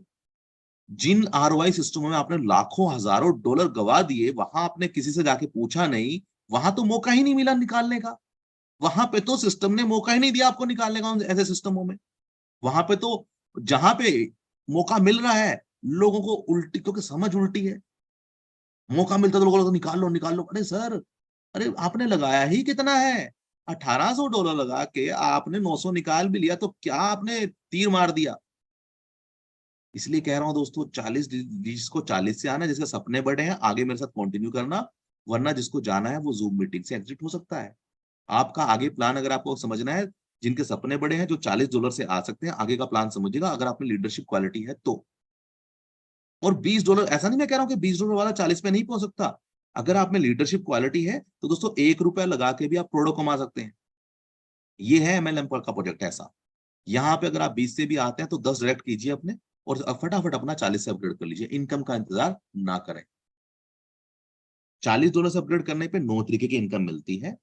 जिन आरओआई सिस्टमों में आपने लाखों हजारों डॉलर गवा दिए, वहां आपने किसी से जाके पूछा नहीं, वहां तो मौका ही नहीं मिला निकालने का। वहां पे तो सिस्टम ने मौका ही नहीं दिया आपको निकालने का। ऐसे सिस्टमों में वहां पे तो जहां पे मौका मिल रहा है लोगों को उल्टी, क्योंकि समझ उल्टी है। मौका मिलता तो लोगों को निकाल लो निकाल लो। अरे सर, अरे आपने लगाया ही कितना है, $1800 लगा के आपने 900 निकाल भी लिया तो क्या आपने तीर मार दिया। इसलिए कह रहा हूं दोस्तों, 40 जिसको 40 से आना, जिसके सपने बड़े हैं, आगे मेरे साथ कंटिन्यू करना, वरना जिसको जाना है वो जूम मीटिंग से एग्जिट हो सकता है। आपका आगे प्लान अगर आपको समझना है, जिनके सपने बड़े हैं जो $40 से आ सकते हैं, आगे का प्लान समझिएगा अगर आप में लीडरशिप क्वालिटी है तो। और $20, ऐसा नहीं मैं कह रहा हूं कि $20 वाला 40 पे नहीं पहुंच सकता। अगर आप में लीडरशिप क्वालिटी है तो दोस्तों ₹1 लगा के भी आप करोड़ों कमा सकते हैं। ये है एमएलएम का प्रोजेक्ट ऐसा। यहाँ पे अगर आप 20 से भी आते हैं तो 10 डायरेक्ट कीजिए अपने, और फटाफट अपना 40 से अपग्रेड कर लीजिए। इनकम का इंतजार ना करें। $40 से अपग्रेड करने पे 9 तरीके की इनकम मिलती है।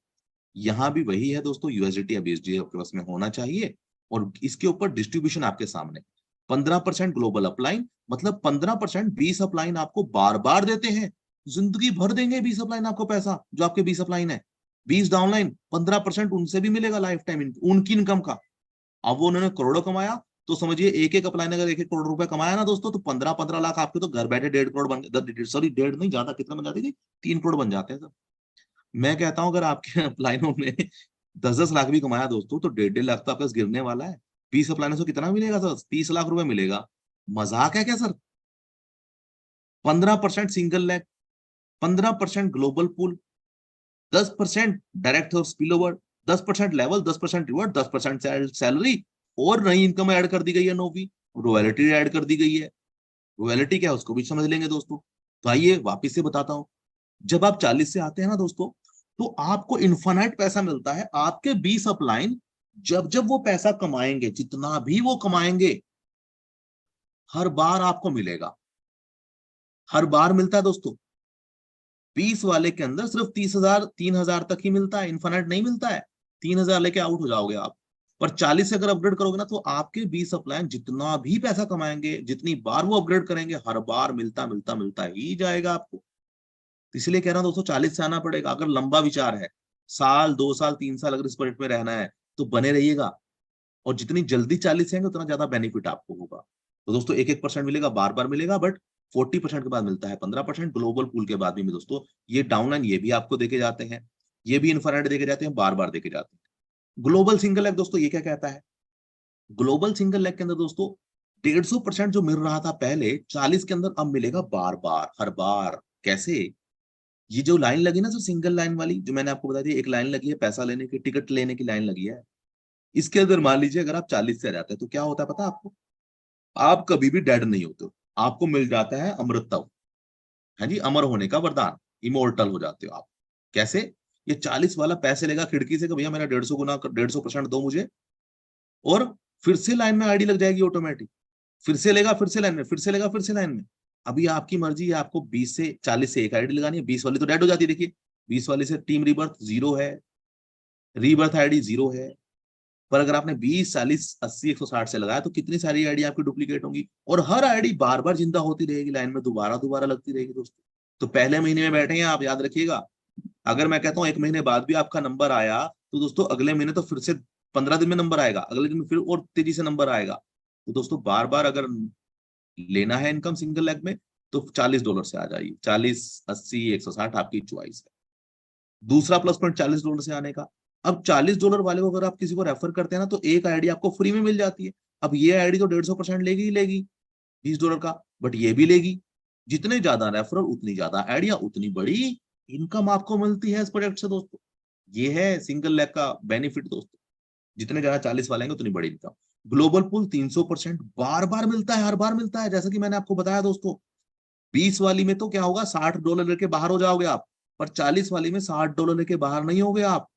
यहां भी वही है दोस्तों, यूएसडीटी या बीएसडी आपके पास में होना चाहिए। और इसके ऊपर डिस्ट्रीब्यूशन आपके सामने, 15% ग्लोबल अपलाइन, मतलब 15% 20 अपलाइन आपको बार बार देते हैं। जिंदगी भर देंगे 20 अपलाइन आपको पैसा, जो आपके 20 अपलाइन है। 20 डाउनलाइन, 15% उनसे भी मिलेगा लाइफ टाइम उनकी इनकम का। अब वो उन्होंने करोड़ों कमाया, तो समझिए एक एक अपलाइन अगर 1-1 करोड़ रुपए कमाया ना दोस्तों, तो 15-15 लाख आपके तो घर बैठे 1.5 करोड़ बन, सॉरी 1.5 नहीं, ज्यादा कितना बन जाते थे, 3 करोड़ बन जाते हैं सर। मैं कहता हूँ अगर आपके अपलाइनों ने 10-10 लाख भी कमाया दोस्तों, तो 1.5-1.5 लाख तो आपका गिरने वाला है। 20 अपलाइनों से कितना मिलेगा सर? 30 लाख रुपए मिलेगा। मजाक है क्या sir? 15% single leg, 15% global pool, 10% direct और spill over, 10% level, 10% reward, 10% salary, और नई इनकम ऐड कर दी गई है, नौवीं रॉयल्टी ऐड कर दी गई है। रॉयल्टी क्या है उसको भी समझ लेंगे दोस्तों। तो आइए वापिस से बताता हूँ, जब आप 40 से आते हैं ना दोस्तों, तो आपको इन्फानाइट पैसा मिलता है। आपके 20 अपलाइन जब जब वो पैसा कमाएंगे, जितना भी वो कमाएंगे, हर बार आपको मिलेगा, हर बार मिलता है दोस्तों। 20 वाले के अंदर सिर्फ 30,000 3,000 तक ही मिलता है, इन्फानाइट नहीं मिलता है। 3,000 लेके आउट हो जाओगे आप। पर 40 से अगर अपग्रेड करोगे ना, तो आपके 20 अपलाइन जितना भी पैसा कमाएंगे, जितनी बार वो अपग्रेड करेंगे, हर बार मिलता मिलता मिलता ही जाएगा आपको। तो इसलिए कह रहा हूं दोस्तों, 40 से आना पड़ेगा। अगर लंबा विचार है, साल 2 साल 3 साल अगर इस प्रोजेक्ट में रहना है, तो बने रहिएगा। और जितनी जल्दी 40 आएंगे, उतना ज्यादा बेनिफिट आपको होगा। तो दोस्तों 1-1% मिलेगा, बार बार मिलेगा, बट 40% के बाद मिलता है 15%, ग्लोबल पूल के बाद भी दोस्तों ये डाउन लाइन ये भी आपको देके जाते हैं, ये भी इन्फ्रारेड देके जाते हैं, बार बार देके जाते हैं। ग्लोबल सिंगल लेग दोस्तों ये क्या कहता है? ग्लोबल सिंगल लेग के अंदर दोस्तों 150% जो मिल रहा था पहले 40 के अंदर, अब मिलेगा बार बार, हर बार। कैसे? ये जो लाइन लगी ना सर, सिंगल लाइन वाली, जो मैंने आपको बता दी, एक लाइन लगी है पैसा लेने की, टिकट लेने की लाइन लगी है। इसके अंदर मान लीजिए अगर आप 40 से आ जाते हैं, तो क्या होता है पता है आपको? आप कभी भी डेड नहीं होते हो, आपको मिल जाता है अमृतत्व। है जी, अमर होने का वरदान, इमोर्टल हो जाते हो आप। कैसे? ये 40 वाला पैसे लेगा खिड़की से कि भैया मेरा 150 गुना 150% दो मुझे, और फिर से लाइन में आईडी लग जाएगी ऑटोमेटिक। फिर से लेगा, फिर से लाइन में, फिर से लेगा, फिर से लाइन में। अभी आपकी मर्जी है, आपको 20 से 40 से एक आईडी लगानी है। 20 वाली तो डेड हो जाती है, देखिए 20 वाली से टीम रीबर्थ 0 है, रीबर्थ आईडी 0 है। पर अगर आपने 20, 40, 80, 160 से लगाया, तो कितनी सारी आईडी आपकी डुप्लीकेट होंगी, और हर आईडी बार बार जिंदा होती रहेगी, लाइन में दोबारा दोबारा लगती रहेगी दोस्तों। तो पहले महीने में बैठे हैं आप, याद रखिएगा। अगर मैं कहता हूँ 1 महीने बाद भी आपका नंबर आया, तो दोस्तों अगले महीने तो फिर से 15 दिन में नंबर आएगा, अगले दिन में फिर और तेजी से नंबर आएगा। तो दोस्तों बार बार अगर लेना है इनकम सिंगल लेग में, तो $40 से आ जाइए। 40, 80, 160 आपकी चॉइस है। दूसरा प्लस पॉइंट $40 से आने का, अब $40 वाले को अगर आप किसी को रेफर करते हैं ना, तो एक आईडी आपको फ्री में मिल जाती है। अब ये आईडी तो 150% लेगी ही लेगी $20 का, बट ये भी लेगी। जितने ज्यादा रेफरल, उतनी ज्यादा आइडिया, उतनी बड़ी इनकम आपको मिलती है इस प्रोजेक्ट से दोस्तों। ये है सिंगल लेग का बेनिफिट दोस्तों। जितने ज्यादा 40 वाले हैं, उतनी बड़ी इनकम। ग्लोबल पूल 300% बार बार मिलता है, हर बार मिलता है, जैसा कि मैंने आपको बताया दोस्तों। 20 वाली में तो क्या होगा, $60 लेके बाहर हो जाओगे आप। पर 40 वाली में $60 लेके बाहर नहीं होगे आप,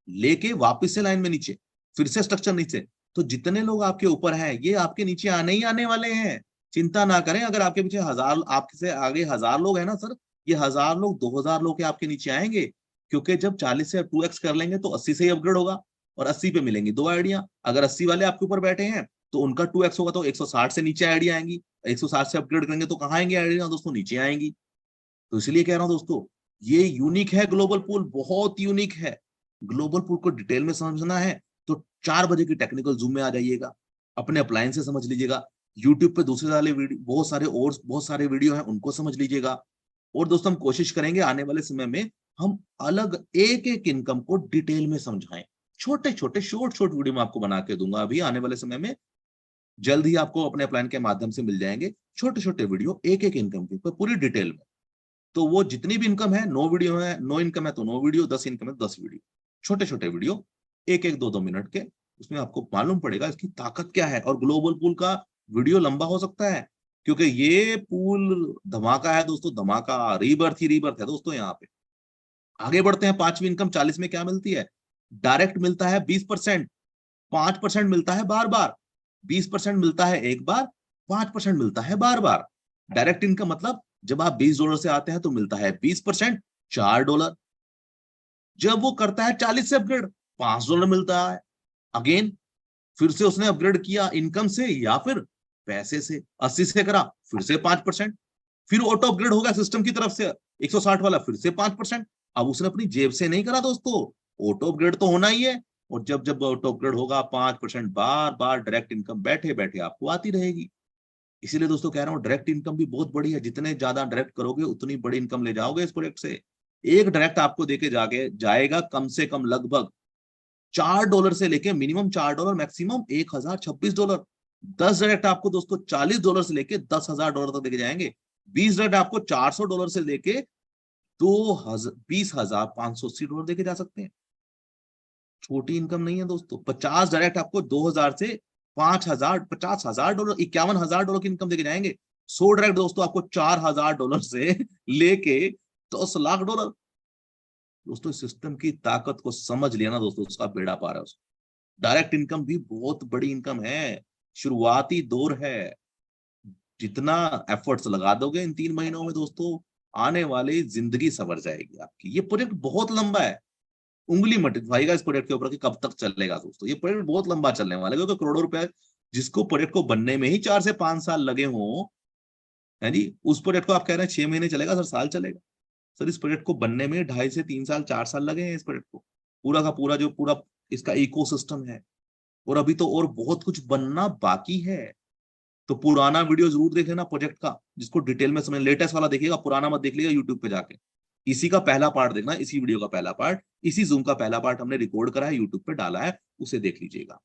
लेके वापस से लाइन में नीचे, फिर से स्ट्रक्चर नीचे। तो जितने लोग आपके ऊपर हैं, ये आपके नीचे आने ही आने वाले हैं। चिंता ना करें, अगर आपके पीछे 1000, आपके से आगे 1000 लोग हैं ना सर, ये 1000 लोग 2000 लोग के आपके नीचे आएंगे। क्योंकि जब 40 से 2x कर लेंगे, तो 80 से ही अपग्रेड होगा, और 80 पे मिलेंगी 2 आइडिया। अगर 80 वाले आपके ऊपर बैठे हैं, तो उनका 2x होगा, तो 160 से नीचे आइडिया आएंगी। 160 से अपग्रेड करेंगे तो कहाँ आएंगे आइडिया दोस्तों? नीचे आएंगी। तो इसलिए कह रहा हूं दोस्तों, ये यूनिक है ग्लोबल पूल, बहुत यूनिक है। ग्लोबल पूल को डिटेल में समझना है, तो 4 बजे की टेक्निकल जूम में आ जाइएगा, अपने अप्लायंस से समझ लीजिएगा। यूट्यूब पे दूसरे वाले वीडियो, बहुत सारे वीडियो हैं, उनको समझ लीजिएगा। और दोस्तों हम कोशिश करेंगे आने वाले समय में, हम अलग एक एक इनकम को डिटेल में समझाएं। छोटे छोटे शॉर्ट वीडियो में आपको बना के दूंगा अभी आने वाले समय में। जल्द ही आपको अपने प्लान के माध्यम से मिल जाएंगे छोटे छोटे वीडियो, एक एक इनकम के ऊपर पूरी डिटेल में। तो वो जितनी भी इनकम है, 9 वीडियो है, 9 इनकम है तो 9 वीडियो, 10 इनकम है 10 वीडियो, छोटे छोटे वीडियो, एक एक 2-2 मिनट के। उसमें आपको मालूम पड़ेगा इसकी ताकत क्या है। और ग्लोबल पूल का वीडियो लंबा हो सकता है, क्योंकि ये पूल धमाका है दोस्तों, धमाका, रीबर्थ ही रीबर्थ है दोस्तों यहाँ पे। आगे बढ़ते हैं, 5वीं इनकम 40 में क्या मिलती है? डायरेक्ट मिलता है 20%, 5% मिलता है बार बार, 20% मिलता है एक बार, 5% मिलता है बार बार। डायरेक्ट इनकम मतलब जब आप $20 से आते हैं, तो मिलता है 20%, $4। जब वो करता है 40 से अपग्रेड, $5 मिलता है। अगेन फिर से उसने अपग्रेड किया इनकम से या फिर पैसे से, 80 से करा, फिर से 5%, फिर ऑटो अपग्रेड होगा सिस्टम की तरफ से 160 वाला, फिर से 5%। अब उसने अपनी जेब से नहीं करा दोस्तों, ऑटो अपग्रेड तो होना ही है। और जब जब ऑटो अपग्रेड होगा 5% बार बार डायरेक्ट इनकम बैठे बैठे आपको आती रहेगी। इसीलिए दोस्तों कह रहा हूँ डायरेक्ट इनकम भी बहुत बड़ी है, जितने ज्यादा डायरेक्ट करोगे उतनी बड़ी इनकम ले जाओगे इस प्रोजेक्ट से। एक डायरेक्ट आपको देके जाके जाएगा कम से कम लगभग $4 से लेके मिनिमम $4, मैक्सिमम $1026। 10 डायरेक्ट आपको दोस्तों $40 से लेके $10,000 तक लेके जाएंगे। 20 डायरेक्ट आपको $400 से लेके $20,580 देके जा सकते हैं। छोटी इनकम नहीं है दोस्तों। 50 डायरेक्ट आपको 2000 से 5000, $50,000, $51,000 की इनकम देके जाएंगे। 100 डायरेक्ट दोस्तों आपको $4,000 से लेके $10,00,000। दोस्तों सिस्टम की ताकत को समझ लिया ना दोस्तों, उसका बेड़ा पार है। उसको डायरेक्ट इनकम भी बहुत बड़ी इनकम है, शुरुआती दौर है। जितना एफर्ट्स लगा दोगे इन 3 महीनों में दोस्तों, आने वाली जिंदगी सवर जाएगी आपकी। ये प्रोजेक्ट बहुत लंबा है, उंगली मत उठाइएगा इस प्रोजेक्ट के ऊपर कि कब तक चलेगा दोस्तों। ये प्रोजेक्ट बहुत लंबा चलने वाला है, क्योंकि करोड़ों रुपए जिसको प्रोजेक्ट को बनने में ही 4 से 5 साल लगे हों, है जी, उस प्रोजेक्ट को आप कह रहे हैं 6 महीने चलेगा सर, साल चलेगा सर। इस प्रोजेक्ट को बनने में 2.5 से 3 साल 4 साल लगे हैं इस प्रोजेक्ट को। पूरा का पूरा जो पूरा इसका इकोसिस्टम है, और अभी तो और बहुत कुछ बनना बाकी है। तो पुराना वीडियो जरूर देख लेना प्रोजेक्ट का, जिसको डिटेल में समझ। लेटेस्ट वाला देखिएगा, पुराना मत देख लीजिएगा यूट्यूब पे जाके। इसी का पहला पार्ट देखना, इसी वीडियो का पहला पार्ट, इसी जूम का पहला पार्ट हमने रिकॉर्ड करा है, यूट्यूब पे डाला है, उसे देख लीजिएगा।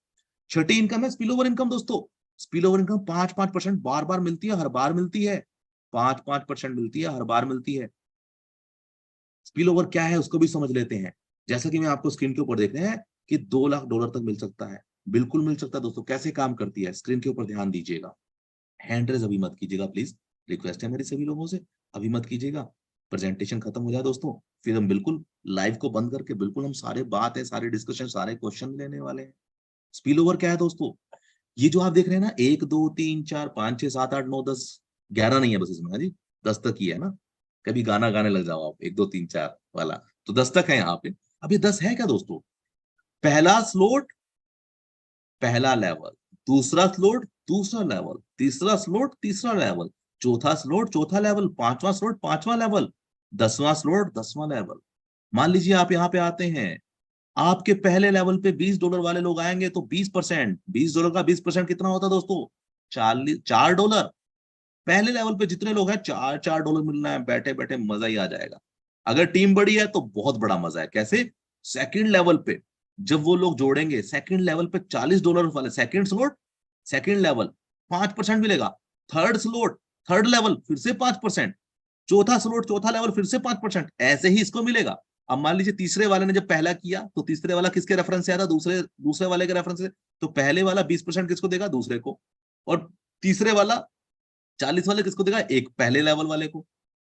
छठी इनकम है स्पिल ओवर इनकम दोस्तों। स्पिल ओवर इनकम 5-5% बार बार मिलती है, हर बार मिलती है। 5-5% मिलती है, हर बार मिलती है। स्पिल ओवर क्या है उसको भी समझ लेते हैं। जैसा कि मैं आपको स्क्रीन के ऊपर देख रहे हैं कि $2 लाख तक मिल सकता है। बिल्कुल मिल सकता है दोस्तों। कैसे काम करती है स्क्रीन के ऊपर ध्यान दीजिएगा। हैंड रेज अभी मत कीजिएगा प्लीज, रिक्वेस्ट है मेरी सभी लोगों से, अभी मत कीजिएगा। प्रेजेंटेशन खत्म हो जाए दोस्तों, फिर हम बिल्कुल लाइव को बंद करके बिल्कुल हम सारे बात है, सारे डिस्कशन, सारे क्वेश्चन लेने वाले हैं। स्पिल ओवर क्या है दोस्तों? ये जो आप देख रहे हैं ना, 1 2 3 4 5 6 7 8 9 10, 11 नहीं है बस इसमें, हाँ जी 10 तक ही है ना। कभी गाना गाने लग जाओ आप 1 2 3 4 वाला, तो 10 तक है यहाँ पे। अब ये 10 है क्या दोस्तों? पहला स्लोट पहला लेवल, दूसरा स्लोट दूसरा लेवल, तीसरा स्लोट तीसरा लेवल, चौथा स्लोट चौथा लेवल, पांचवा स्लोट पांचवा लेवल, 10वां स्लोट 10वां लेवल। मान लीजिए आप यहाँ पे आते हैं, आपके पहले लेवल पे $20 वाले लोग आएंगे तो 20%, $20 का 20% कितना होता है दोस्तों? $4। पहले लेवल पे जितने लोग हैं, $4 मिलना है, बैठे बैठे मजा ही आ जाएगा। अगर टीम बड़ी है तो बहुत बड़ा मजा है। कैसे? सेकंड लेवल पे जब वो लोग जोड़ेंगे, सेकंड लेवल पे $40 वाले सेकंड स्लोट, सेकंड लेवल 5% मिलेगा। थर्ड स्लोट थर्ड लेवल फिर से 5%, चौथा स्लोट चौथा लेवल फिर से 5%, ऐसे ही इसको मिलेगा। अब मान लीजिए तीसरे वाले ने जब पहला किया तो तीसरे वाला किसके रेफरेंस से आया था? दूसरे वाले के रेफरेंस से। तो पहले वाला 20% किसको देगा? दूसरे को। और तीसरे वाला 40 वाले किसको देगा? एक पहले लेवल वाले को।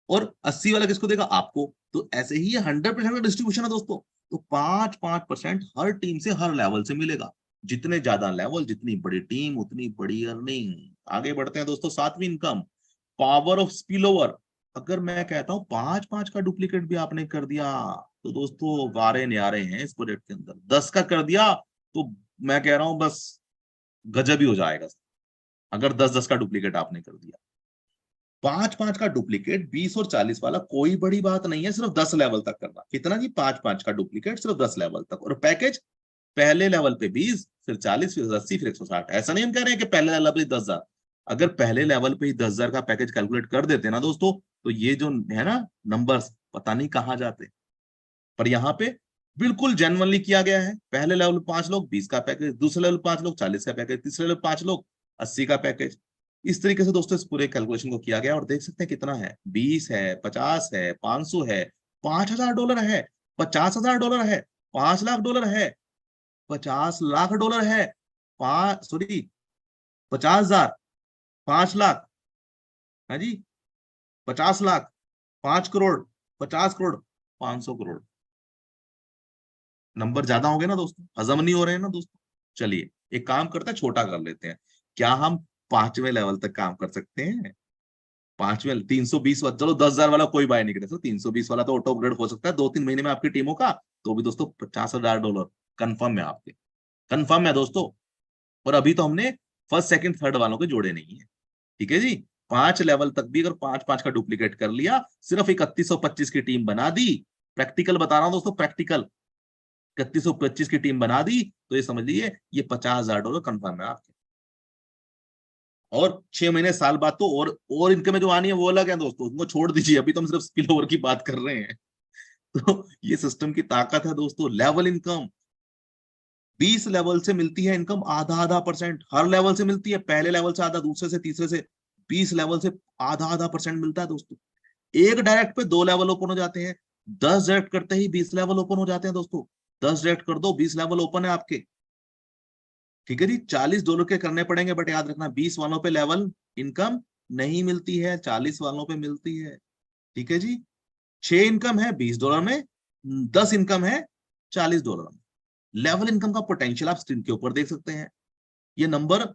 और 80 वाला किसको देगा? आपको। तो ऐसे ही 100% का डिस्ट्रीब्यूशन है दोस्तों। तो 5-5% हर टीम से हर लेवल से मिलेगा। जितने ज्यादा लेवल, जितनी बड़ी टीम, उतनी बड़ी अर्निंग। आगे बढ़ते हैं दोस्तों, 7वीं income, power of spill over. अगर मैं कहता हूं 5-5 का डुप्लीकेट भी आपने कर दिया तो दोस्तों वारे न्यारे हैं इस प्रोजेक्ट के अंदर। 10 का कर दिया तो मैं कह रहा हूं बस गजब ही हो जाएगा, अगर 10-10 का डुप्लीकेट आपने कर दिया। 5-5 का डुप्लीकेट 20 और 40 वाला कोई बड़ी बात नहीं है, सिर्फ 10 लेवल तक करना। कितना जी? 5-5 का डुप्लीकेट सिर्फ 10 लेवल तक। और पैकेज पहले लेवल पे 20, फिर 40, फिर 80, फिर 160। ऐसा नहीं हम कह रहे हैं कि पहले लेवल पे 10,000। अगर पहले लेवल पे ही 10,000 का पैकेज कैलकुलेट कर देते ना दोस्तों, तो ये जो है ना नंबर्स पता नहीं कहाँ जाते। पर यहाँ पे बिल्कुल जेन्युइनली किया गया है। पहले लेवल 5 लोग 20 का पैकेज, दूसरे लेवल 5 लोग 40 का पैकेज, तीसरे लेवल 5 लोग 80 का पैकेज। इस तरीके से दोस्तों इस पूरे कैलकुलेशन को किया गया। और देख सकते हैं कितना है, 20 है, 50 है, 500 है, $5,000 है, $50,000 है, $5 लाख है, $50 लाख है, 50,000, 5 लाख, है जी, 50 लाख, 5 करोड़, 50 करोड़, 500 करोड़। नंबर ज्यादा हो गए ना दोस्तों, हजम नहीं हो रहे हैं ना दोस्तों। चलिए एक काम करते हैं, छोटा कर लेते हैं। क्या हम 5वें लेवल तक काम कर सकते हैं? 5वें 320 वाला, चलो 10,000 वाला कोई बाय नहीं करे, 320 वाला तो ऑटो अपग्रेड हो सकता है 2-3 महीने में आपकी टीमों का। तो भी दोस्तों $50,000 कंफर्म है आपके, कंफर्म है दोस्तों। और अभी तो हमने फर्स्ट सेकंड थर्ड वालों के जोड़े नहीं है, ठीक है जी। 5 लेवल तक भी अगर 5-5 का डुप्लीकेट कर लिया, सिर्फ 3125 की टीम बना दी। प्रैक्टिकल बता रहा हूं दोस्तों, प्रैक्टिकल। 3125 की टीम बना दी तो ये समझ लीजिए ये $50,000 कंफर्म है आपके। और 6 महीने साल बाद तो और इनकम जो आनी है वो अलग है दोस्तों, उनको छोड़ दीजिए, अभी तो हम सिर्फ स्पिल ओवर की बात कर रहे हैं। तो ये सिस्टम की ताकत है दोस्तों। लेवल इनकम 20 लेवल से मिलती है इनकम, आधा आधा परसेंट हर लेवल से मिलती है। पहले लेवल से आधा, दूसरे से, तीसरे से, 20 लेवल से आधा आधा परसेंट मिलता है दोस्तों। एक डायरेक्ट पे 2 लेवल ओपन हो जाते हैं, 10 डायरेक्ट करते ही 20 लेवल ओपन हो जाते हैं दोस्तों। 10 डायरेक्ट कर दो, 20 लेवल ओपन है आपके। ठीक है जी, $40 के करने पड़ेंगे, बट याद रखना 20 वालों पे लेवल इनकम नहीं मिलती है, 40 वालों पे मिलती है। ठीक है जी, 6 इनकम है $20 में, 10 इनकम है $40 में। लेवल इनकम का पोटेंशियल आप स्क्रीन के ऊपर देख सकते हैं। ये नंबर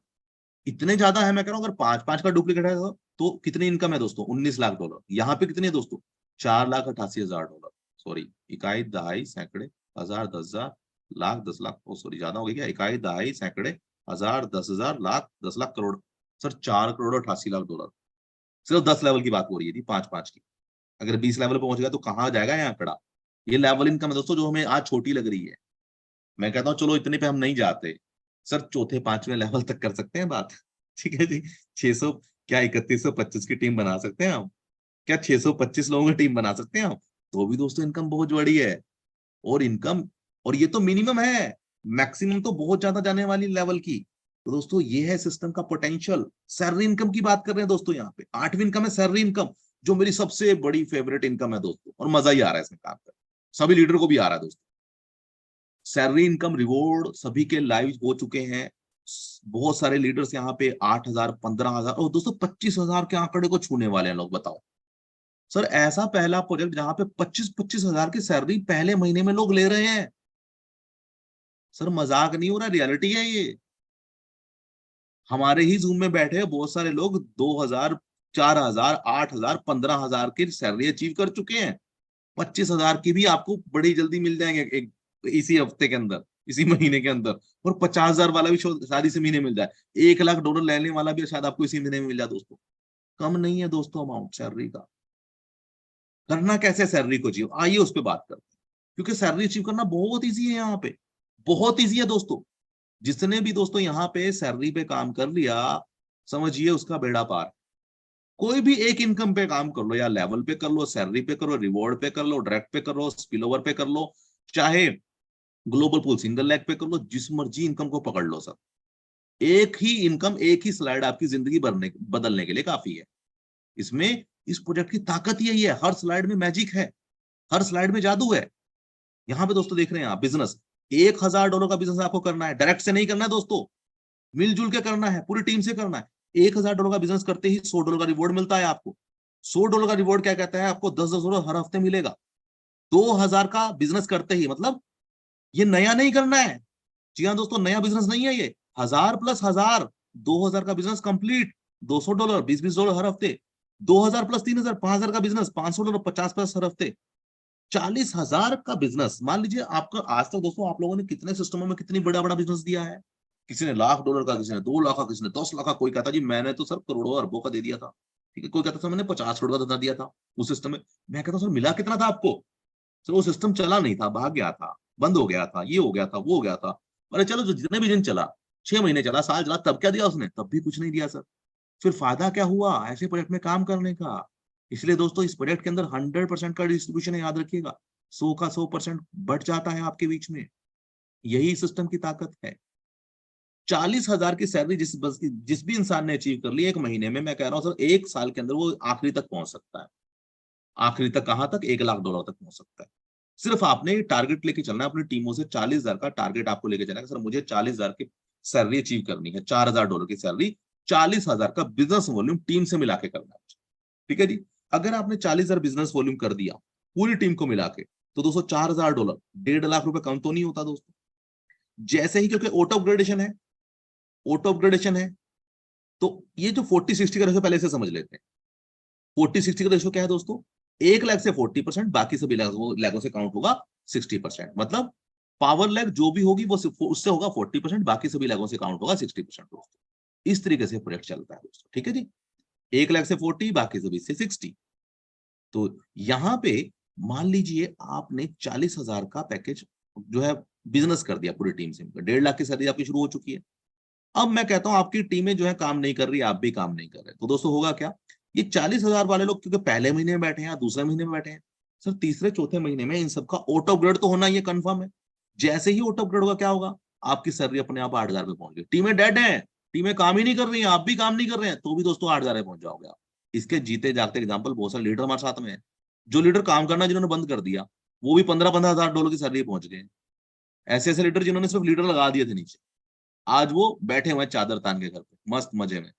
इतने ज्यादा है, मैं कह रहा हूं अगर 5-5 का डुप्लीकेट है तो कितनी इनकम है दोस्तों? $19 लाख। यहाँ पे कितनी है दोस्तों? $4,88,000। सॉरी, इकाई, दहाई, सैकड़े, हजार, 10,000, लाख, 10 लाख, ओ सॉरी ज्यादा हो गया क्या? इकाई, दहाई, सैकड़े, हजार, 10,000, लाख, 10 लाख, करोड़। सर $4,88,00,000। सिर्फ 10 लेवल की बात हो रही है थी, 5-5 की। अगर 20 लेवल पे पहुंच गया तो कहाँ जाएगा यहाँ आंकड़ा? ये लेवल इनकम है दोस्तों, जो हमें आज छोटी लग रही है। मैं कहता हूँ चलो इतने पे हम नहीं जाते सर, चौथे पांचवें लेवल तक कर सकते हैं बात। ठीक है जी, 600 क्या 3125 की टीम बना सकते हैं हम? क्या 625 लोगों की टीम बना सकते हैं हम? तो भी दोस्तों इनकम बहुत बड़ी है। और इनकम, और ये तो मिनिमम है, मैक्सिमम तो बहुत ज्यादा जाने वाली लेवल की। तो दोस्तों ये है सिस्टम का पोटेंशियल। सैलरी इनकम की बात कर रहे हैं दोस्तों, यहाँ पे 8वीं इनकम है सैलरी इनकम, जो मेरी सबसे बड़ी फेवरेट इनकम है दोस्तों, और मजा ही आ रहा है इसमें काम कर, सभी लीडर को भी आ रहा है दोस्तों। सैलरी इनकम रिवॉर्ड सभी के लाइव हो चुके हैं। बहुत सारे लीडर्स यहाँ पे 8,000, 15,000 और दोस्तों 25,000 के आंकड़े को छूने वाले हैं लोग। बताओ सर, ऐसा पहला प्रोजेक्ट जहां पे 25,000 की सैलरी पहले महीने में लोग ले रहे हैं। सर मजाक नहीं हो रहा, रियलिटी है ये। हमारे ही जूम में बैठे बहुत सारे लोग 2,000, 4,000, 8,000, 15,000 की सैलरी अचीव कर चुके हैं। 25,000 की भी आपको बड़ी जल्दी मिल जाएंगे एक इसी हफ्ते के अंदर, इसी महीने के अंदर। और 50,000 वाला भी शायद इसी महीने मिल जाए। $1,00,000 लेने वाला भी शायद आपको इसी महीने में मिल जाए दोस्तों। कम नहीं है दोस्तों अमाउंट सैलरी का। करना कैसे सैलरी को अचीव, आइए उस पर बात करते हैं। क्योंकि सैलरी अचीव करना बहुत ईजी है यहाँ पे, बहुत ईजी है दोस्तों। जिसने भी दोस्तों यहाँ पे सैलरी पे काम कर लिया, समझिए उसका बेड़ा पार। कोई भी एक इनकम पे काम कर लो, या लेवल पे कर लो, सैलरी पे करो, रिवॉर्ड पे कर लो, डायरेक्ट पे कर लो, स्पिल ओवर पे कर लो, चाहे ग्लोबल पूल सिंगल लेग पे कर लो, जिस मर्जी इनकम को पकड़ लो सर। एक ही इनकम, एक ही स्लाइड आपकी जिंदगी बदलने के लिए काफी है। इसमें इस प्रोजेक्ट की ताकत यही है, हर स्लाइड में मैजिक है, हर स्लाइड में जादू है। यहाँ पे दोस्तों देख रहे हैं आप बिजनेस, $1,000 का बिजनेस आपको करना है, डायरेक्ट से नहीं करना है दोस्तों, मिलजुल के करना है, पूरी टीम से करना है। $1,000 का बिजनेस करते ही $100 का रिवॉर्ड मिलता है आपको। $100 का रिवॉर्ड क्या कहता है? आपको 10-10 हर हफ्ते मिलेगा। 2,000 का बिजनेस करते ही, मतलब ये नया नहीं करना है। जी हाँ दोस्तों, नया बिजनेस नहीं है ये। 1,000+1,000, 2,000 का बिजनेस कंप्लीट, $200, 20-20 डॉलर हर हफ्ते। 2,000+3,000, 5,000 का बिजनेस, $500, 50+ हर हफ्ते। 40,000 का बिजनेस। मान लीजिए आपका आज तक दोस्तों आप लोगों ने कितने सिस्टमों में कितनी बड़ा बड़ा बिजनेस दिया है? किसी ने $1,00,000 का, किसी ने 2 लाख का, किसी ने 10 लाख का, कोई कहता जी मैंने तो सर करोड़ों अरबों का दे दिया था। ठीक है, कोई कहता सर मैंने 50 करोड़ का धंधा दिया था उस सिस्टम में। मैं कहता सर मिला कितना था आपको? सर वो सिस्टम चला नहीं था, भाग गया था, बंद हो गया था, ये हो गया था, वो हो गया था। अरे चलो, जो जितने भी दिन चला, 6 महीने चला, साल चला, तब क्या दिया उसने? तब भी कुछ नहीं दिया सर। फिर फायदा क्या हुआ ऐसे प्रोजेक्ट में काम करने का? इसलिए दोस्तों इस प्रोजेक्ट के अंदर 100% का डिस्ट्रीब्यूशन है, याद रखिएगा। 100 का 100% बढ़ जाता है आपके बीच में। यही सिस्टम की ताकत है। 40,000 की सैलरी जिस भी इंसान ने अचीव कर ली एक महीने में, मैं कह रहा हूं सर 1 साल के अंदर वो आखिरी तक पहुंच सकता है। आखिरी तक कहां तक? $1,00,000 तक पहुंच सकता है। सिर्फ आपने टारगेट लेके चलना है अपनी टीमों से। 40,000 का टारगेट आपको लेके चलना है। सर मुझे 40,000 की सैलरी अचीव करनी है, $4,000 की सैलरी, 40,000 का बिजनेस वॉल्यूम टीम से मिला के करना है। ठीक है जी, अगर आपने 40,000 बिजनेस वॉल्यूम कर दिया पूरी टीम को मिला के, तो दोस्तों $4,000, $1.5 लाख कम तो नहीं होता दोस्तों। जैसे ही, क्योंकि ऑटो अपग्रेडेशन है, ऑटो अपग्रेडेशन है, तो ये जो 40-60 का रेशो पहले से समझ लेते हैं। 40-60 का रेशो क्या है दोस्तों? 1 लाख से 40%, बाकी सभी लाखों से काउंट होगा 60%। मतलब पावर लैग जो भी होगी वो उससे होगा 40%, बाकी सभी लाखों से काउंट होगा 60% दोस्तों। इस तरीके से प्रोजेक्ट चलता है दोस्तों। ठीक है जी, 1 लाख से 40, बाकी सभी से 60। तो यहां पे मान लीजिए आपने 40,000 का पैकेज जो है बिजनेस कर दिया पूरी टीम से, 1.5 लाख की सैलरी आपकी शुरू हो चुकी है। अब मैं कहता हूं आपकी टीमें जो है काम नहीं कर रही, आप भी काम नहीं कर रहे, तो दोस्तों होगा क्या, ये 40,000 वाले लोग क्योंकि पहले महीने में बैठे हैं या दूसरे महीने में बैठे हैं, सर तीसरे चौथे महीने में इन सबका ऑटो अपग्रेड तो होना, ये कंफर्म है। जैसे ही ऑटो अपग्रेड होगा क्या होगा, आपकी सैलरी अपने आप 8,000 पे पहुंच गई। टीमें डेड हैं, टीमें काम ही नहीं कर रही हैं, आप भी काम नहीं कर रहे हैं, तो भी दोस्तों 8,000 पे पहुंच जाओगे आप। इसके जीते जागते एग्जाम्पल बहुत सारे लीडर हमारे साथ में है, जो लीडर काम करना जिन्होंने बंद कर दिया, वो भी 15-15 हजार डॉलर की सैलरी पहुंच गए। ऐसे ऐसे लीडर जिन्होंने सिर्फ लीडर लगा दिए थे नीचे, आज वो बैठे हुए हैं चादर तान के घर पे मस्त मजे में।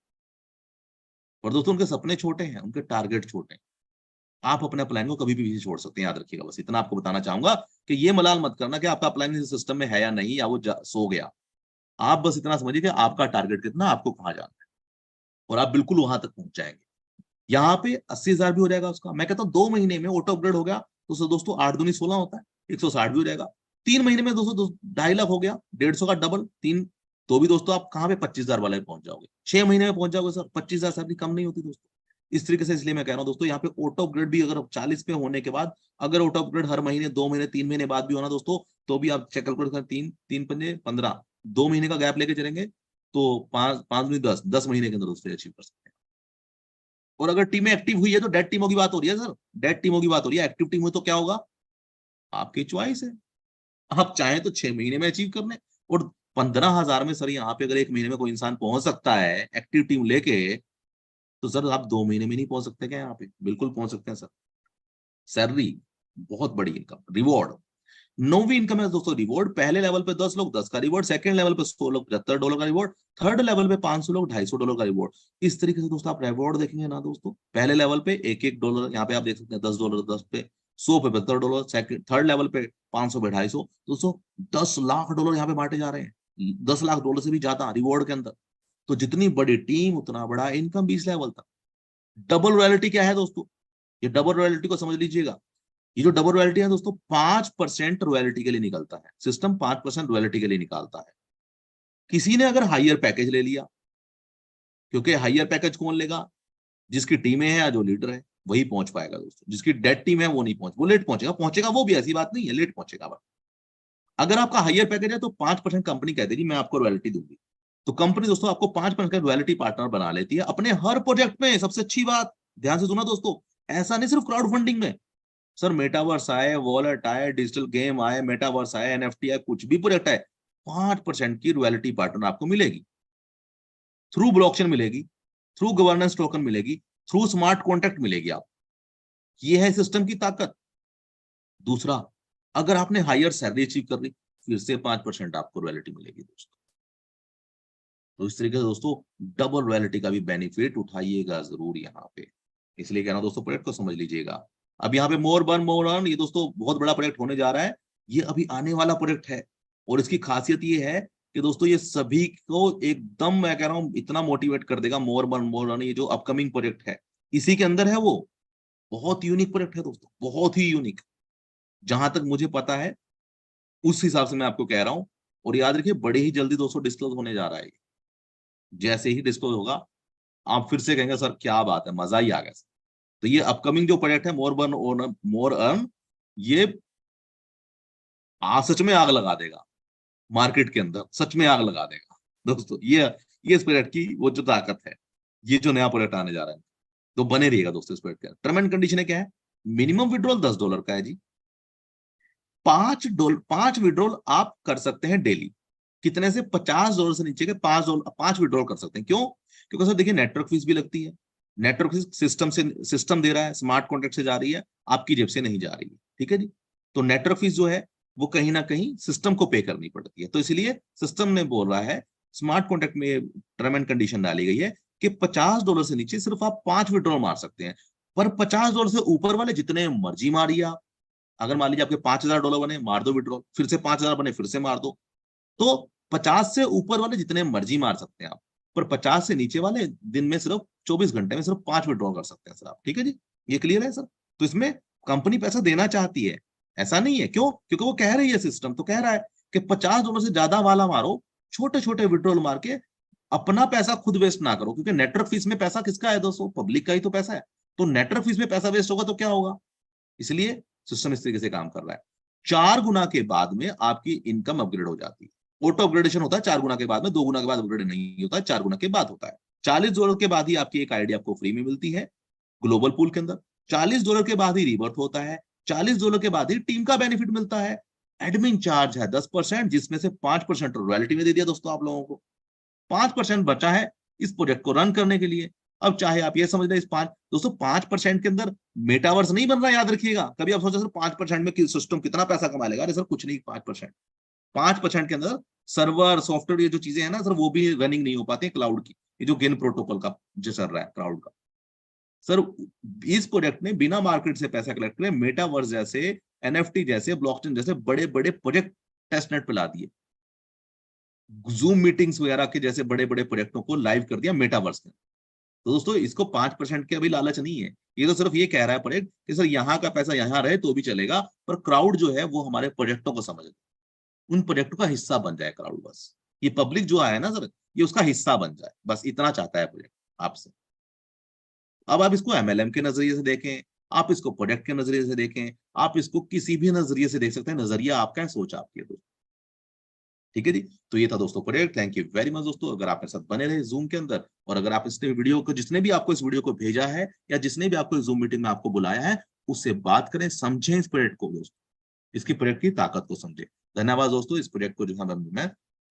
पर दोस्तों उनके सपने छोटे हैं, उनके टारगेट छोटे हैं। आप अपने प्लान को कभी भी पीछे छोड़ सकते हैं, याद रखिएगा। बस इतना आपको बताना चाहूंगा कि ये मलाल मत करना कि आपका प्लान इस सिस्टम में है या नहीं, या वो सो गया। आप बस इतना समझिए कि आपका टारगेट कितना, आपको कहाँ जाना है, और आप बिल्कुल वहां तक पहुंच जाएंगे। यहाँ पे 80,000 भी हो जाएगा उसका, मैं कहता हूँ 2 महीने में ऑटो अपग्रेड हो गया तो दोस्तों 8 दूनी 16 होता है, 160 भी हो जाएगा। 3 महीने में दोस्तों 2.5 लाख हो गया, 150 का डबल तीन, तो भी दोस्तों आप कहाँ पे 25,000 वाले पहुंच जाओगे। 6 महीने में पहुंच जाओगे सर, 25,000 सैलरी कम नहीं होती दोस्तों। इस तरीके से, इसलिए मैं कह रहा हूँ दोस्तों, यहाँ पे ऑटो अपग्रेड भी अगर 40 पे होने के बाद, अगर ऑटो अपग्रेड हर महीने 2 महीने 3 महीने बाद भी होना दोस्तों, तो भी आप चेक कैलकुलेट करें, 3 3 पंजे 15, 2 महीने का गैप लेके चलेंगे तो 5 5 10 10 महीने के अंदर दोस्तों अचीव कर सकते हैं। और अगर टीमें एक्टिव हुई है तो डेड टीमों की बात हो रही है सर, डेड टीमों की बात हो रही है। एक्टिव टीम हुई तो क्या होगा, आपकी चॉइस है, आप चाहें तो 6 महीने में अचीव कर लें। और 15,000 में सर यहाँ पे अगर 1 महीने में कोई इंसान पहुंच सकता है एक्टिव टीम लेके, तो सर आप 2 महीने में नहीं पहुंच सकते क्या, यहाँ पे बिल्कुल पहुंच सकते हैं सर। सैलरी, बहुत बड़ी इनकम, रिवॉर्ड, नौवीं इनकम है दोस्तों रिवॉर्ड। पहले लेवल पे 10 लोग 10 का रिवॉर्ड, सेकंड लेवल पे 100 लोग $75 का रिवॉर्ड, थर्ड लेवल पे 500 लोग $250 का रिवॉर्ड। इस तरीके से दोस्तों आप रिवॉर्ड देखेंगे ना दोस्तों, पहले लेवल पे $1-1, यहाँ पे आप देख सकते हैं $10, 10 पे 100 पे $72, सेकंड थर्ड लेवल पे 500 पे 250, दोस्तों $10 लाख यहाँ पे बांटे जा रहे हैं, $10 लाख से भी ज्यादा रिवॉर्ड के अंदर। तो जितनी बड़ी टीम उतना बड़ा इनकम भी इस लेवल तक। डबल रॉयल्टी क्या है दोस्तों, ये डबल रॉयल्टी को समझ लीजिएगा। ये जो डबल रॉयल्टी है दोस्तों, 5% रॉयल्टी के लिए निकलता है सिस्टम, 5% रॉयल्टी के लिए निकालता है। किसी ने अगर हायर पैकेज ले लिया, क्योंकि हायर पैकेज कौन लेगा, जिसकी टीमें हैं या जो लीडर है वही पहुंच पाएगा दोस्तों। जिसकी डेड टीम है वो नहीं वो लेट पहुंचेगा, पहुंचेगा वो भी, ऐसी बात नहीं है, लेट पहुंचेगा। बट अगर आपका हायर पैकेज है तो 5% कंपनी कह देगी मैं आपको रॉयल्टी दूंगी, तो कंपनी दोस्तों आपको 5% का रॉयल्टी पार्टनर बना लेती है अपने हर प्रोजेक्ट में। सबसे अच्छी बात, ध्यान से सुना दोस्तों, ऐसा नहीं सिर्फ क्राउड फंडिंग में, सर मेटावर्स आए, वॉलेट आए, डिजिटल गेम आए, मेटावर्स आए, एनएफटी आए, कुछ भी प्रोजेक्ट आए, 5% की रॉयल्टी पार्टनर आपको मिलेगी। थ्रू ब्लॉकचेन मिलेगी, थ्रू गवर्नेंस टोकन मिलेगी, थ्रू स्मार्ट कॉन्ट्रैक्ट मिलेगी आप। ये है सिस्टम की ताकत। दूसरा, अगर आपने हायर सैलरी अचीव कर ली, फिर से 5% आपको रॉयल्टी मिलेगी दोस्तों। तो इस तरीके से दोस्तों डबल रॉयल्टी का भी बेनिफिट उठाइएगा जरूर यहाँ पे। इसलिए कह रहा हूं दोस्तों, प्रोजेक्ट को समझ लीजिएगा। अब यहाँ पे मोर बर्न मोर अर्न, ये दोस्तों बहुत बड़ा प्रोजेक्ट होने जा रहा है, ये अभी आने वाला प्रोजेक्ट है। और इसकी खासियत ये है कि दोस्तों ये सभी को एकदम, मैं कह रहा हूँ, इतना मोटिवेट कर देगा। मोर बर्न मोर अर्न ये जो अपकमिंग प्रोजेक्ट है, इसी के अंदर है वो। बहुत यूनिक प्रोजेक्ट है दोस्तों, बहुत ही यूनिक, जहां तक मुझे पता है उस हिसाब से मैं आपको कह रहा हूँ। और याद रखिए बड़े ही जल्दी दोस्तों डिस्क्लोज होने जा रहा है। जैसे ही डिस्क्लोज होगा आप फिर से कहेंगे सर क्या बात है, मजा ही आ गया। तो ये अपकमिंग जो प्रोजेक्ट है मोर बर्न मोर अर्न, ये सच में आग लगा देगा मार्केट के अंदर, सच में आग लगा देगा दोस्तों। ये इस प्रोजेक्ट की वो जो ताकत है, ये जो नया प्रोजेक्ट आने जा रहा है, तो बने रहिएगा दोस्तों इस प्रोजेक्ट के। टर्म एंड कंडीशन क्या है, मिनिमम विड्रॉल $10 का है जी। $5 विड्रॉल आप कर सकते हैं डेली। कितने से, $50 से नीचे के $5 विड्रॉल कर सकते हैं। क्यों, क्योंकि सर देखिए नेटवर्क फीस भी लगती है। नेटवर्क फीस सिस्टम दे रहा है, स्मार्ट कॉन्ट्रैक्ट से जा रही है, आपकी जेब से नहीं जा रही है, ठीक है जी। तो नेटवर्क फीस जो है वो कहीं ना कहीं सिस्टम को पे करनी पड़ती है। तो इसलिए सिस्टम ने बोल रहा है, स्मार्ट कॉन्ट्रैक्ट में टर्म एंड कंडीशन डाली गई है कि $50 से नीचे सिर्फ आप 5 विड्रॉल मार सकते हैं। पर $50 से ऊपर वाले जितने मर्जी मारिए आप। अगर मान लीजिए आपके $5,000 बने, मार दो विड्रॉल, फिर से 5,000 बने, फिर से मार दो। तो 50 से ऊपर वाले जितने मर्जी मार सकते हैं आप, पर 50 से नीचे वाले दिन में सिर्फ 24 घंटे में सिर्फ 5 विड्रॉ कर सकते हैं सर आप, ठीक है जी। ये क्लियर है सर। तो इसमें कंपनी पैसा देना चाहती है, ऐसा नहीं है। क्यों, क्योंकि वो कह रही है, सिस्टम तो कह रहा है कि $50 से ज्यादा वाला मारो, छोटे छोटे विड्रॉल मार के अपना पैसा खुद वेस्ट ना करो। क्योंकि नेटवर्क फीस में पैसा किसका है दोस्तों, पब्लिक का ही तो पैसा है। तो नेटवर्क फीस में पैसा वेस्ट होगा तो क्या होगा, इसलिए सिस्टम इस तरीके से काम कर रहा है। 4 गुना के बाद में आपकी इनकम अपग्रेड हो जाती है। ऑटो अपग्रेडेशन होता है 4 गुना के बाद में, 2 गुना के बाद अपग्रेड नहीं होता है, 4 गुना के बाद होता है। $40 के बाद ही आपकी एक आईडी आपको फ्री में मिलती है ग्लोबल पूल के अंदर। $40 के बाद ही रिवर्ट होता है। $40 के बाद ही टीम का बेनिफिट मिलता है। एडमिन चार्ज है 10%, जिसमें से 5% रॉयल्टी में दे दिया दोस्तों आप लोगों को। 5% बचा है इस प्रोजेक्ट को रन करने के लिए। अब चाहे आप ये समझ लें इस 5% के अंदर मेटावर्स नहीं बन रहा, याद रखिएगा। कभी आप सोचा सर 5% में सिस्टम कितना पैसा कमा लेगा? अरे सर कुछ नहीं, 5% के अंदर सर्वर सॉफ्टवेयर ये जो चीजें हैं ना सर, वो भी रनिंग नहीं हो पाती क्लाउड की। ये जो गेन प्रोटोकॉल का जो चल रहा है क्लाउड का, सर इस प्रोजेक्ट ने बिना मार्केट से पैसा कलेक्ट करे मेटावर्स जैसे, एनएफटी जैसे, ब्लॉकचेन जैसे बड़े बड़े प्रोजेक्ट टेस्टनेट पे ला दिए। जूम मीटिंग्स वगैरह के जैसे बड़े बड़े प्रोजेक्टों को लाइव कर दिया मेटावर्स में। तो दोस्तों इसको 5% के अभी लालच नहीं है, ये तो सिर्फ ये कह रहा है प्रोजेक्ट कि सर यहाँ का पैसा यहाँ रहे तो भी चलेगा, पर क्राउड जो है वो हमारे प्रोजेक्टों को समझ, उन प्रोजेक्टों का हिस्सा बन जाए क्राउड। बस ये पब्लिक जो आया ना सर, ये उसका हिस्सा बन जाए, बस इतना चाहता है प्रोजेक्ट आपसे। अब आप इसको एमएलएम के नजरिए से देखें, आप इसको प्रोजेक्ट के नजरिए से देखें, आप इसको किसी भी नजरिए से देख सकते हैं। नजरिया आपका है, सोच आपकी है दोस्तों। ठीक है जी, तो ये था दोस्तों project. Thank you very much दोस्तों, अगर आप मेरे साथ बने रहे जूम के अंदर, और अगर आप इस वीडियो को, जिसने भी आपको इस वीडियो को भेजा है या जिसने भी आपको जूम मीटिंग में आपको बुलाया है, उससे बात करें, समझें इस प्रोजेक्ट को दोस्तों, इसकी प्रोजेक्ट की ताकत को समझें। धन्यवाद दोस्तों, इस प्रोजेक्ट को जो मैं